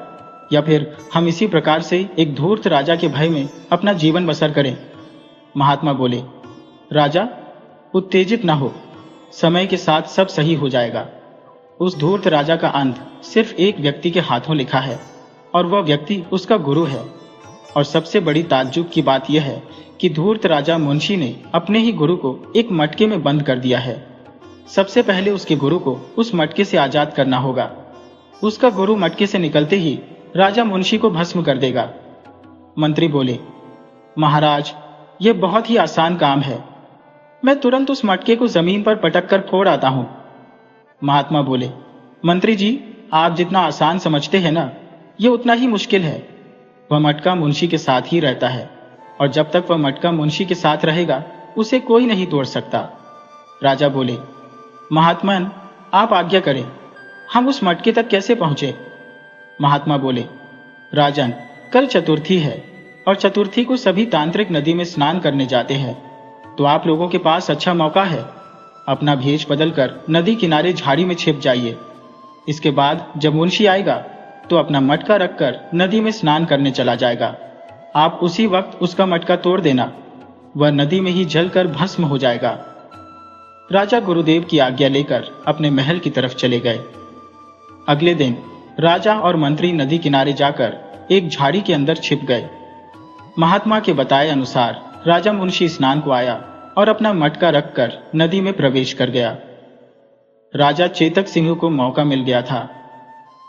या फिर हम इसी प्रकार से एक धूर्त राजा के भय में अपना जीवन बसर करें। महात्मा बोले, राजा उत्तेजित न हो, समय के साथ सब सही हो जाएगा। उस धूर्त राजा का अंत सिर्फ एक व्यक्ति के हाथों लिखा है, और वह व्यक्ति उसका गुरु है। और सबसे बड़ी ताज्जुब की बात यह है कि धूर्त राजा मुंशी ने अपने ही गुरु को एक मटके में बंद कर दिया है। सबसे पहले उसके गुरु को उस मटके से आजाद करना होगा। उसका गुरु मटके से निकलते ही राजा मुंशी को भस्म कर देगा। मंत्री बोले, महाराज, यह बहुत ही आसान काम है, मैं तुरंत उस मटके को जमीन पर पटक कर फोड़ आता हूं। महात्मा बोले, मंत्री जी, आप जितना आसान समझते हैं ना, यह उतना ही मुश्किल है। वह मटका मुंशी के साथ ही रहता है, और जब तक वह मटका मुंशी के साथ रहेगा उसे कोई नहीं तोड़ सकता। राजा बोले, महात्मन, आप आज्ञा करें, हम उस मटके तक कैसे पहुंचे? महात्मा बोले, राजन, कल चतुर्थी है और चतुर्थी को सभी तांत्रिक नदी में स्नान करने जाते हैं, तो आप लोगों के पास अच्छा मौका है। अपना भेष बदलकर नदी किनारे झाड़ी में छिप जाइए। इसके बाद जब मुंशी आएगा तो अपना मटका रखकर नदी में स्नान करने चला जाएगा। आप उसी वक्त उसका मटका तोड़ देना, वह नदी में ही जलकर भस्म हो जाएगा। राजा गुरुदेव की आज्ञा लेकर अपने महल की तरफ चले गए। अगले दिन राजा और मंत्री नदी किनारे जाकर एक झाड़ी के अंदर छिप गए। महात्मा के बताए अनुसार राजा मुंशी स्नान को आया और अपना मटका रखकर नदी में प्रवेश कर गया। राजा चेतक सिंह को मौका मिल गया था।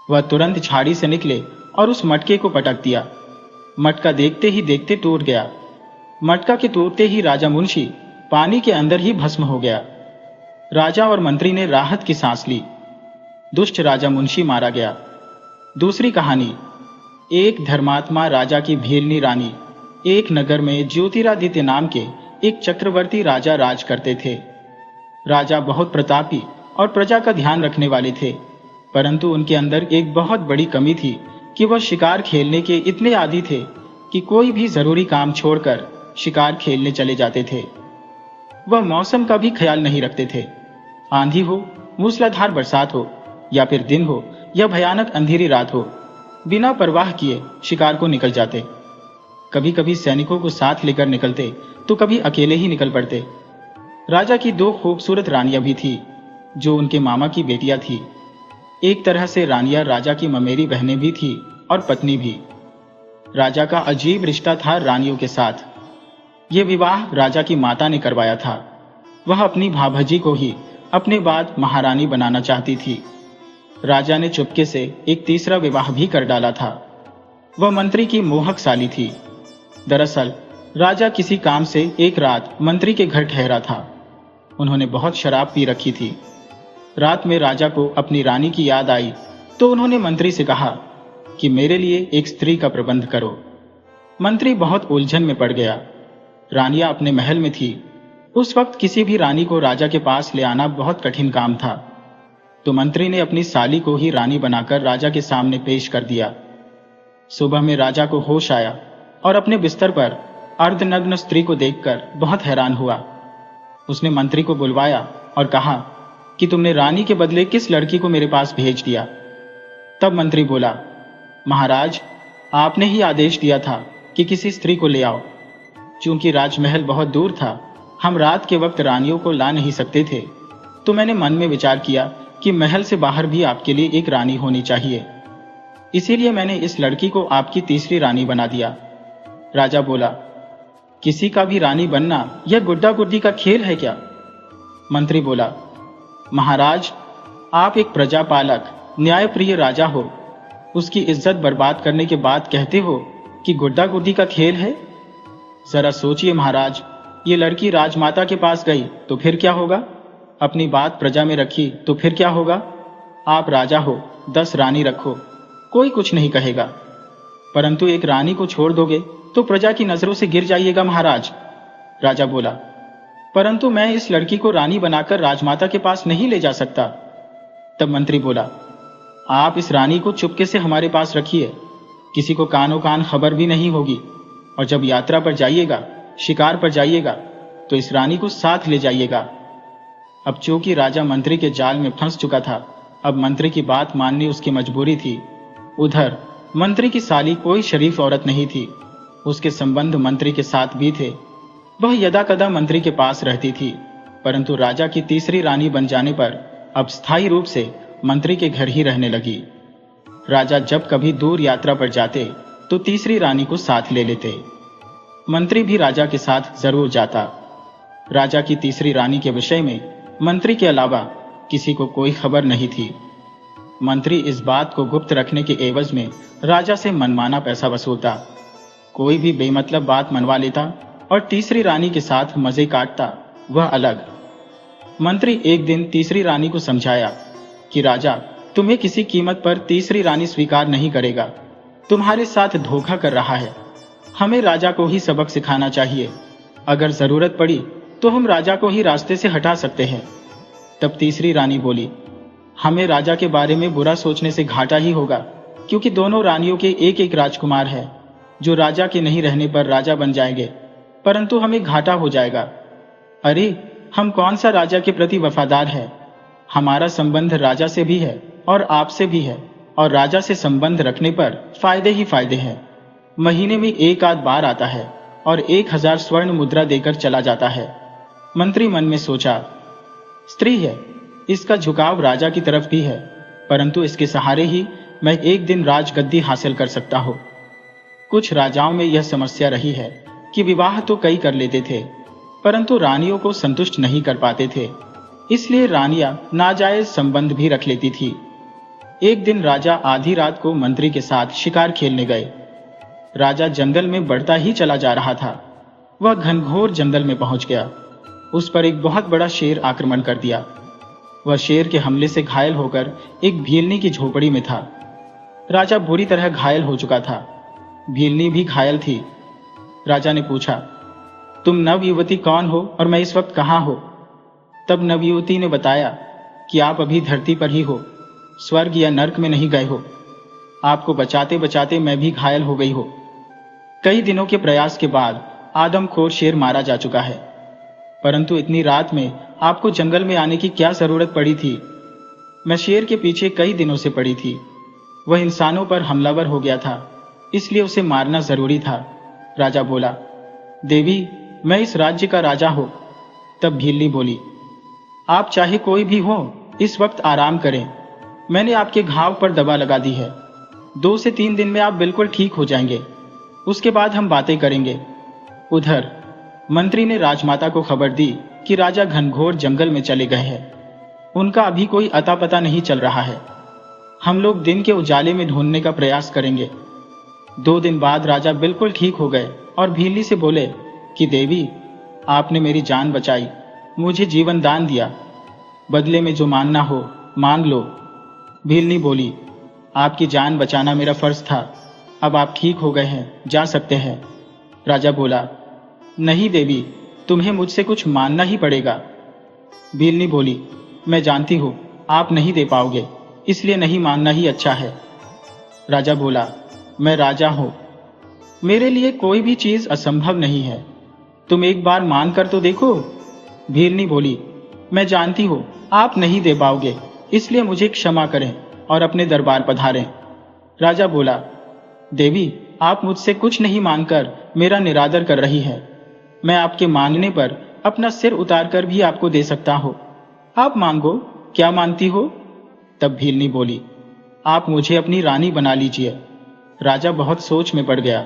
वह तुरंत झाड़ी से निकले और उस मटके को पटक दिया। मटका देखते ही देखते टूट गया। मटका के टूटते ही राजा मुंशी पानी के अंदर ही भस्म हो गया। राजा और मंत्री ने राहत की सांस ली। दुष्ट राजा मुंशी मारा गया। दूसरी कहानी। एक धर्मात्मा राजा की भीलनी रानी। एक नगर में ज्योतिरादित्य नाम के एक चक्रवर्ती राजा राज करते थे। राजा बहुत प्रतापी और प्रजा का ध्यान रखने वाले थे, परंतु उनके अंदर एक बहुत बड़ी कमी थी कि वह शिकार खेलने के इतने आदी थे कि कोई भी जरूरी काम छोड़कर शिकार खेलने चले जाते थे। वह मौसम का भी ख्याल नहीं रखते थे। आंधी हो, मूसलाधार बरसात हो, या फिर दिन हो या भयानक अंधेरी रात हो, बिना परवाह किए शिकार को निकल जाते। कभी कभी सैनिकों को साथ लेकर निकलते तो कभी अकेले ही निकल पड़ते। राजा की दो खूबसूरत रानियां भी थी जो उनके मामा की बेटियां थी। एक तरह से रानियां राजा की ममेरी बहनें भी थी और पत्नी भी। राजा का अजीब रिश्ता था रानियों के साथ। यह विवाह राजा की माता ने करवाया था। वह अपनी भाभजी को ही अपने बाद महारानी बनाना चाहती थी। राजा ने चुपके से एक तीसरा विवाह भी कर डाला था। वह मंत्री की मोहक साली थी। दरअसल राजा किसी काम से एक रात मंत्री के घर ठहरा था। उन्होंने बहुत शराब पी रखी थी। रात में राजा को अपनी रानी की याद आई तो उन्होंने मंत्री से कहा कि मेरे लिए एक स्त्री का प्रबंध करो। मंत्री बहुत उलझन में पड़ गया। रानियां अपने महल में थी। उस वक्त किसी भी रानी को राजा के पास ले आना बहुत कठिन काम था, तो मंत्री ने अपनी साली को ही रानी बनाकर राजा के सामने पेश कर दिया। सुबह में राजा को होश आया और अपने बिस्तर पर अर्धनग्न स्त्री को देखकर बहुत हैरान हुआ। उसने मंत्री को बुलवाया और कहा कि तुमने रानी के बदले किस लड़की को मेरे पास भेज दिया? तब मंत्री बोला, महाराज, आपने ही आदेश दिया था कि किसी स्त्री को ले आओ। चूंकि राजमहल बहुत दूर था, हम रात के वक्त रानियों को ला नहीं सकते थे, तो मैंने मन में विचार किया कि महल से बाहर भी आपके लिए एक रानी होनी चाहिए। इसीलिए मैंने इस लड़की को आपकी तीसरी रानी बना दिया। राजा बोला, किसी का भी रानी बनना यह गुड्डा गुड्डी का खेल है क्या? मंत्री बोला, महाराज, आप एक प्रजापालक न्यायप्रिय राजा हो, उसकी इज्जत बर्बाद करने के बाद कहते हो कि गुड्डा गुड्डी का खेल है। जरा सोचिए महाराज, ये लड़की राजमाता के पास गई तो फिर क्या होगा? अपनी बात प्रजा में रखी तो फिर क्या होगा? आप राजा हो, 10 रानी रखो, कोई कुछ नहीं कहेगा, परंतु एक रानी को छोड़ दोगे तो प्रजा की नजरों से गिर जाइएगा महाराज। राजा बोला, परंतु मैं इस लड़की को रानी बनाकर राजमाता के पास नहीं ले जा सकता। तब मंत्री बोला, आप इस रानी को चुपके से हमारे पास रखिए, किसी को कानो कान खबर भी नहीं होगी, और जब यात्रा पर जाइएगा, शिकार पर जाइएगा, तो इस रानी को साथ ले जाइएगा। अब चूंकि राजा मंत्री के जाल में फंस चुका था, अब मंत्री की बात माननी उसकी मजबूरी थी। उधर मंत्री की साली कोई शरीफ औरत नहीं थी, उसके संबंध मंत्री के साथ भी थे। वह यदाकदा मंत्री के पास रहती थी, परंतु राजा की तीसरी रानी बन जाने पर अब स्थायी रूप से मंत्री के घर ही रहने लगी। राजा जब कभी दूर यात्रा पर जाते तो तीसरी रानी को साथ ले लेते। मंत्री भी राजा के साथ जरूर जाता। राजा की तीसरी रानी के विषय में मंत्री के अलावा किसी को कोई खबर नहीं थी। मंत्री इस बात को गुप्त रखने के एवज में राजा से मनमाना पैसा वसूलता, कोई भी बेमतलब बात मनवा लेता और तीसरी रानी के साथ मजे काटता, वह अलग। मंत्री एक दिन तीसरी रानी को समझाया कि राजा तुम्हें किसी कीमत पर तीसरी रानी स्वीकार नहीं करेगा, तुम्हारे साथ धोखा कर रहा है। हमें राजा को ही सबक सिखाना चाहिए, अगर जरूरत पड़ी तो हम राजा को ही रास्ते से हटा सकते हैं। तब तीसरी रानी बोली, हमें राजा के बारे में बुरा सोचने से घाटा ही होगा, क्योंकि दोनों रानियों के एक एक राजकुमार है जो राजा के नहीं रहने पर राजा बन जाएंगे, परंतु हमें घाटा हो जाएगा। अरे हम कौन सा राजा के प्रति वफादार है, हमारा संबंध राजा से भी है और आपसे भी है, और राजा से संबंध रखने पर फायदे ही फायदे हैं। महीने में एक आध बार आता है और 1000 स्वर्ण मुद्रा देकर चला जाता है। मंत्री मन में सोचा, स्त्री है, इसका झुकाव राजा की तरफ भी है, परंतु इसके सहारे ही मैं एक दिन राजगद्दी हासिल कर सकता हूं। कुछ राजाओं में यह समस्या रही है कि विवाह तो कई कर लेते थे, परंतु रानियों को संतुष्ट नहीं कर पाते थे, इसलिए रानियां नाजायज संबंध भी रख लेती थी। एक दिन राजा आधी रात को मंत्री के साथ शिकार खेलने गए। राजा जंगल में बढ़ता ही चला जा रहा था। वह घनघोर जंगल में पहुंच गया। उस पर एक बहुत बड़ा शेर आक्रमण कर दिया। वह शेर के हमले से घायल होकर एक भीलनी की झोपड़ी में था। राजा बुरी तरह घायल हो चुका था, भीलनी भी घायल थी। राजा ने पूछा, तुम नवयुवती कौन हो और मैं इस वक्त कहाँ हो? तब नवयुवती ने बताया कि आप अभी धरती पर ही हो, स्वर्ग या नर्क में नहीं गए हो। आपको बचाते बचाते मैं भी घायल हो गई हो। कई दिनों के प्रयास के बाद आदमखोर शेर मारा जा चुका है, परंतु इतनी रात में आपको जंगल में आने की क्या जरूरत पड़ी थी? मैं शेर के पीछे कई दिनों से पड़ी थी। वह इंसानों पर हमलावर हो गया था, इसलिए उसे मारना जरूरी था। राजा बोला, देवी मैं इस राज्य का राजा हूं। तब भीलनी बोली, आप चाहे कोई भी हो, इस वक्त आराम करें। मैंने आपके घाव पर दवा लगा दी है। 2 से 3 दिन में आप बिल्कुल ठीक हो जाएंगे, उसके बाद हम बातें करेंगे। उधर मंत्री ने राजमाता को खबर दी कि राजा घनघोर जंगल में चले गए हैं। उनका अभी कोई अता पता नहीं चल रहा है। हम लोग दिन के उजाले में ढूंढने का प्रयास करेंगे। 2 दिन बाद राजा बिल्कुल ठीक हो गए और भीलनी से बोले कि देवी आपने मेरी जान बचाई, मुझे जीवन दान दिया, बदले में जो मानना हो मांग लो। भीलनी बोली, आपकी जान बचाना मेरा फर्ज था, अब आप ठीक हो गए हैं, जा सकते हैं। राजा बोला, नहीं देवी, तुम्हें मुझसे कुछ मानना ही पड़ेगा। भीलनी बोली, मैं जानती हूं आप नहीं दे पाओगे, इसलिए नहीं मानना ही अच्छा है। राजा बोला, मैं राजा हूं, मेरे लिए कोई भी चीज असंभव नहीं है, तुम एक बार मान कर तो देखो। भीलनी बोली, मैं जानती हूं आप नहीं दे पाओगे, इसलिए मुझे क्षमा करें और अपने दरबार पधारें। राजा बोला, देवी आप मुझसे कुछ नहीं मांगकर मेरा निरादर कर रही है। मैं आपके मांगने पर अपना सिर उतारकर भी आपको दे सकता हूं। आप मांगो, क्या मांगती हो? तब भीलनी बोली, आप मुझे अपनी रानी बना लीजिए। राजा बहुत सोच में पड़ गया।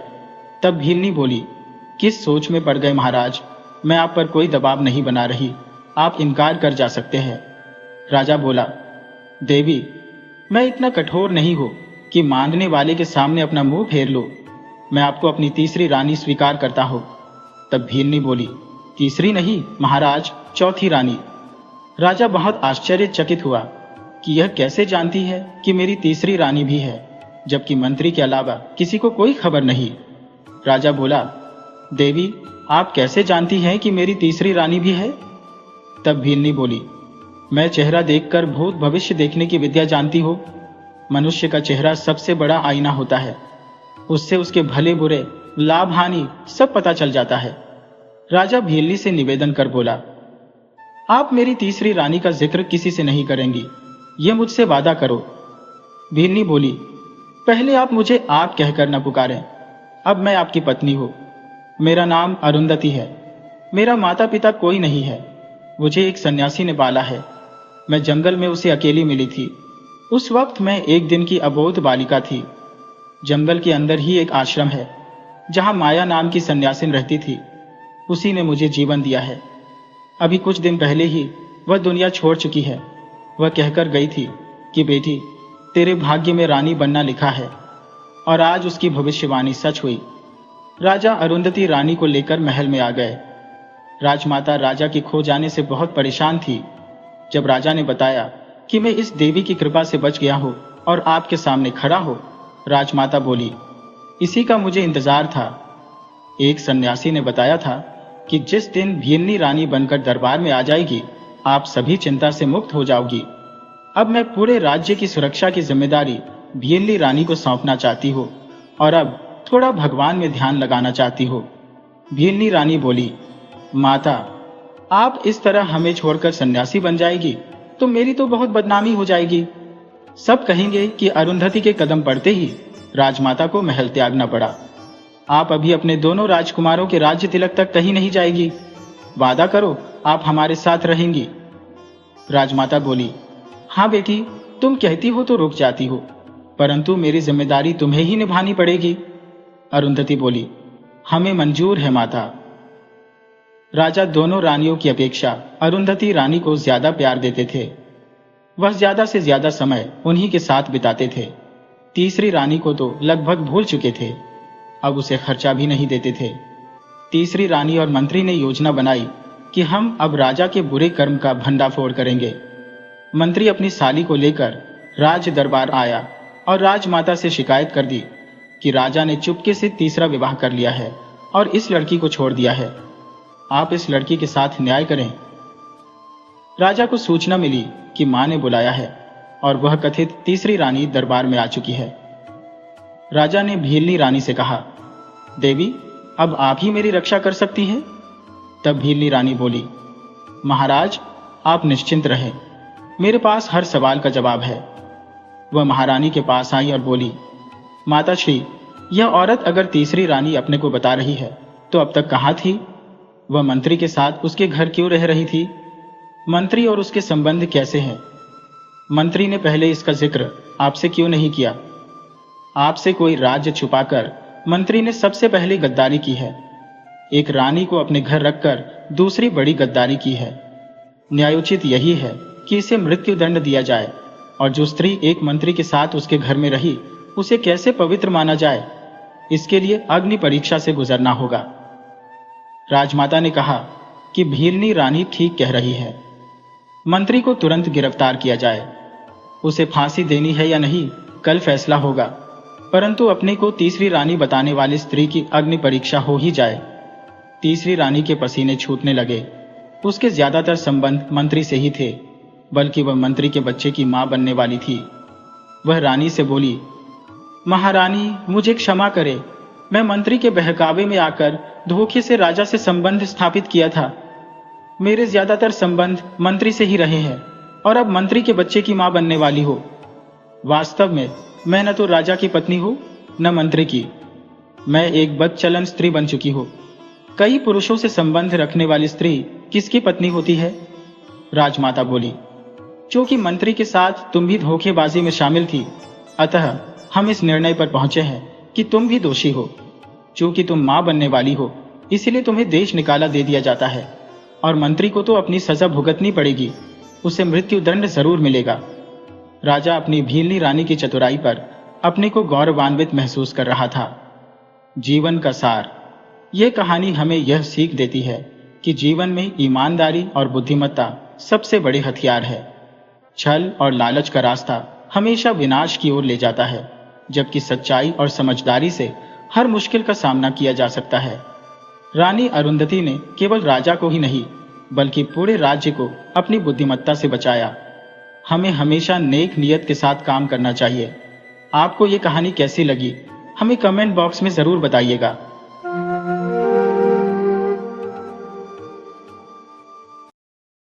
तब भीलनी बोली, किस सोच में पड़ गए महाराज? मैं आप पर कोई दबाव नहीं बना रही, आप इनकार कर जा सकते हैं। राजा बोला, देवी मैं इतना कठोर नहीं हूं कि मांगने वाले के सामने अपना मुंह फेर लो। मैं आपको अपनी तीसरी रानी स्वीकार करता हूं। तब भीलनी बोली, तीसरी नहीं महाराज, चौथी रानी। राजा बहुत आश्चर्यचकित हुआ कि यह कैसे जानती है कि मेरी तीसरी रानी भी है, जबकि मंत्री के अलावा किसी को कोई खबर नहीं। राजा बोला, देवी आप कैसे जानती हैं कि मेरी तीसरी रानी भी है? तब भीलनी बोली, मैं चेहरा देखकर भूत भविष्य देखने की विद्या जानती हो। मनुष्य का चेहरा सबसे बड़ा आईना होता है, उससे उसके भले बुरे, लाभ हानि सब पता चल जाता है। राजा भीलनी से निवेदन कर बोला, आप मेरी तीसरी रानी का जिक्र किसी से नहीं करेंगी, ये मुझसे वादा करो। भीलनी बोली, पहले आप मुझे आप कहकर न पुकारें। अब मैं आपकी पत्नी हूं। मेरा नाम अरुंधति है। मेरा माता पिता कोई नहीं है। मुझे एक सन्यासी ने पाला है। मैं जंगल में उसे अकेली मिली थी। उस वक्त मैं एक दिन की अबोध बालिका थी। जंगल के अंदर ही एक आश्रम है जहां माया नाम की सन्यासिन रहती थी। उसी ने मुझे जीवन दिया है। अभी कुछ दिन पहले ही वह दुनिया छोड़ चुकी है। वह कहकर गई थी कि बेटी, तेरे भाग्य में रानी बनना लिखा है, और आज उसकी भविष्यवाणी सच हुई। राजा अरुंधति रानी को लेकर महल में आ गए। राजमाता राजा के खो जाने से बहुत परेशान थी। जब राजा ने बताया कि मैं इस देवी की कृपा से बच गया हूं और आपके सामने खड़ा हो, राजमाता बोली, इसी का मुझे इंतजार था। एक सन्यासी ने बताया था कि जिस दिन भीलनी रानी बनकर दरबार में आ जाएगी, आप सभी चिंता से मुक्त हो जाओगी। अब मैं पूरे राज्य की सुरक्षा की जिम्मेदारी भीलनी रानी को सौंपना चाहती हूँ, और अब थोड़ा भगवान में ध्यान लगाना चाहती हूँ। भीलनी रानी बोली, माता, आप इस तरह हमें छोड़कर सन्यासी बन जाएगी तो मेरी तो बहुत बदनामी हो जाएगी। सब कहेंगे कि अरुंधति के कदम पड़ते ही राजमाता को महल त्यागना पड़ा। आप अभी अपने दोनों राजकुमारों के राज्य तिलक तक कहीं नहीं जाएगी। वादा करो, आप हमारे साथ रहेंगी। राजमाता बोली, हाँ बेटी, तुम कहती हो तो रुक जाती हो, परंतु मेरी जिम्मेदारी तुम्हें ही निभानी पड़ेगी। अरुंधति बोली, हमें मंजूर है माता। राजा दोनों रानियों की अपेक्षा अरुंधति रानी को ज्यादा प्यार देते थे। वह ज्यादा से ज्यादा समय उन्हीं के साथ बिताते थे। तीसरी रानी को तो लगभग भूल चुके थे, अब उसे खर्चा भी नहीं देते थे। तीसरी रानी और मंत्री ने योजना बनाई कि हम अब राजा के बुरे कर्म का भंडाफोड़ करेंगे। मंत्री अपनी साली को लेकर राज दरबार आया और राजमाता से शिकायत कर दी कि राजा ने चुपके से तीसरा विवाह कर लिया है और इस लड़की को छोड़ दिया है। आप इस लड़की के साथ न्याय करें। राजा को सूचना मिली कि मां ने बुलाया है और वह कथित तीसरी रानी दरबार में आ चुकी है। राजा ने भीलनी रानी से कहा, देवी, अब आप ही मेरी रक्षा कर सकती हैं। तब भीलनी रानी बोली, महाराज, आप निश्चिंत रहें, मेरे पास हर सवाल का जवाब है। वह महारानी के पास आई और बोली, माता श्री, यह औरत अगर तीसरी रानी अपने को बता रही है तो अब तक कहाँ थी? वह मंत्री के साथ उसके घर क्यों रह रही थी? मंत्री और उसके संबंध कैसे हैं? मंत्री ने पहले इसका जिक्र आपसे क्यों नहीं किया? आपसे कोई राज्य छुपाकर मंत्री ने सबसे पहले गद्दारी की है। एक रानी को अपने घर रखकर दूसरी बड़ी गद्दारी की है। न्यायोचित यही है कि इसे मृत्यु दंड दिया जाए, और जो स्त्री एक मंत्री के साथ उसके घर में रही उसे कैसे पवित्र माना जाए? इसके लिए अग्नि परीक्षा से गुजरना होगा। राजमाता ने कहा कि भीलनी रानी ठीक कह रही है। मंत्री को तुरंत गिरफ्तार किया जाए। उसे फांसी देनी है या नहीं, कल फैसला होगा, परंतु अपने को तीसरी रानी बताने वाली स्त्री की अग्नि परीक्षा हो ही जाए। तीसरी रानी के पसीने छूटने लगे। उसके ज्यादातर संबंध मंत्री से ही थे, बल्कि वह मंत्री के बच्चे की मां बनने वाली थी। वह रानी से बोली, महारानी, मुझे क्षमा करे, मैं मंत्री के बहकावे में आकर धोखे से राजा से संबंध स्थापित किया था। मेरे ज्यादातर संबंध मंत्री से ही रहे हैं और अब मंत्री के बच्चे की मां बनने वाली हो। वास्तव में मैं न तो राजा की पत्नी हूं न मंत्री की। मैं एक बदचलन स्त्री बन चुकी हूं। कई पुरुषों से संबंध रखने वाली स्त्री किसकी पत्नी होती है? राजमाता बोली, क्योंकि मंत्री के साथ तुम भी धोखेबाजी में शामिल थी, अतः हम इस निर्णय पर पहुंचे हैं कि तुम भी दोषी हो। क्योंकि तुम मां बनने वाली हो, इसलिए तुम्हें देश निकाला दे दिया जाता है, और मंत्री को तो अपनी सजा भुगतनी पड़ेगी। उसे मृत्यु दंड जरूर मिलेगा। राजा अपनी भीलनी रानी की चतुराई पर अपने को गौरवान्वित महसूस कर रहा था। जीवन का सार। यह कहानी हमें यह सीख देती है कि जीवन में ईमानदारी और बुद्धिमत्ता सबसे बड़े हथियार है। छल और लालच का रास्ता हमेशा विनाश की ओर ले जाता है, जबकि सच्चाई और समझदारी से हर मुश्किल का सामना किया जा सकता है। रानी अरुंधति ने केवल राजा को ही नहीं, बल्कि पूरे राज्य को अपनी बुद्धिमत्ता से बचाया। हमें हमेशा नेक नियत के साथ काम करना चाहिए। आपको ये कहानी कैसी लगी, हमें कमेंट बॉक्स में जरूर बताइएगा।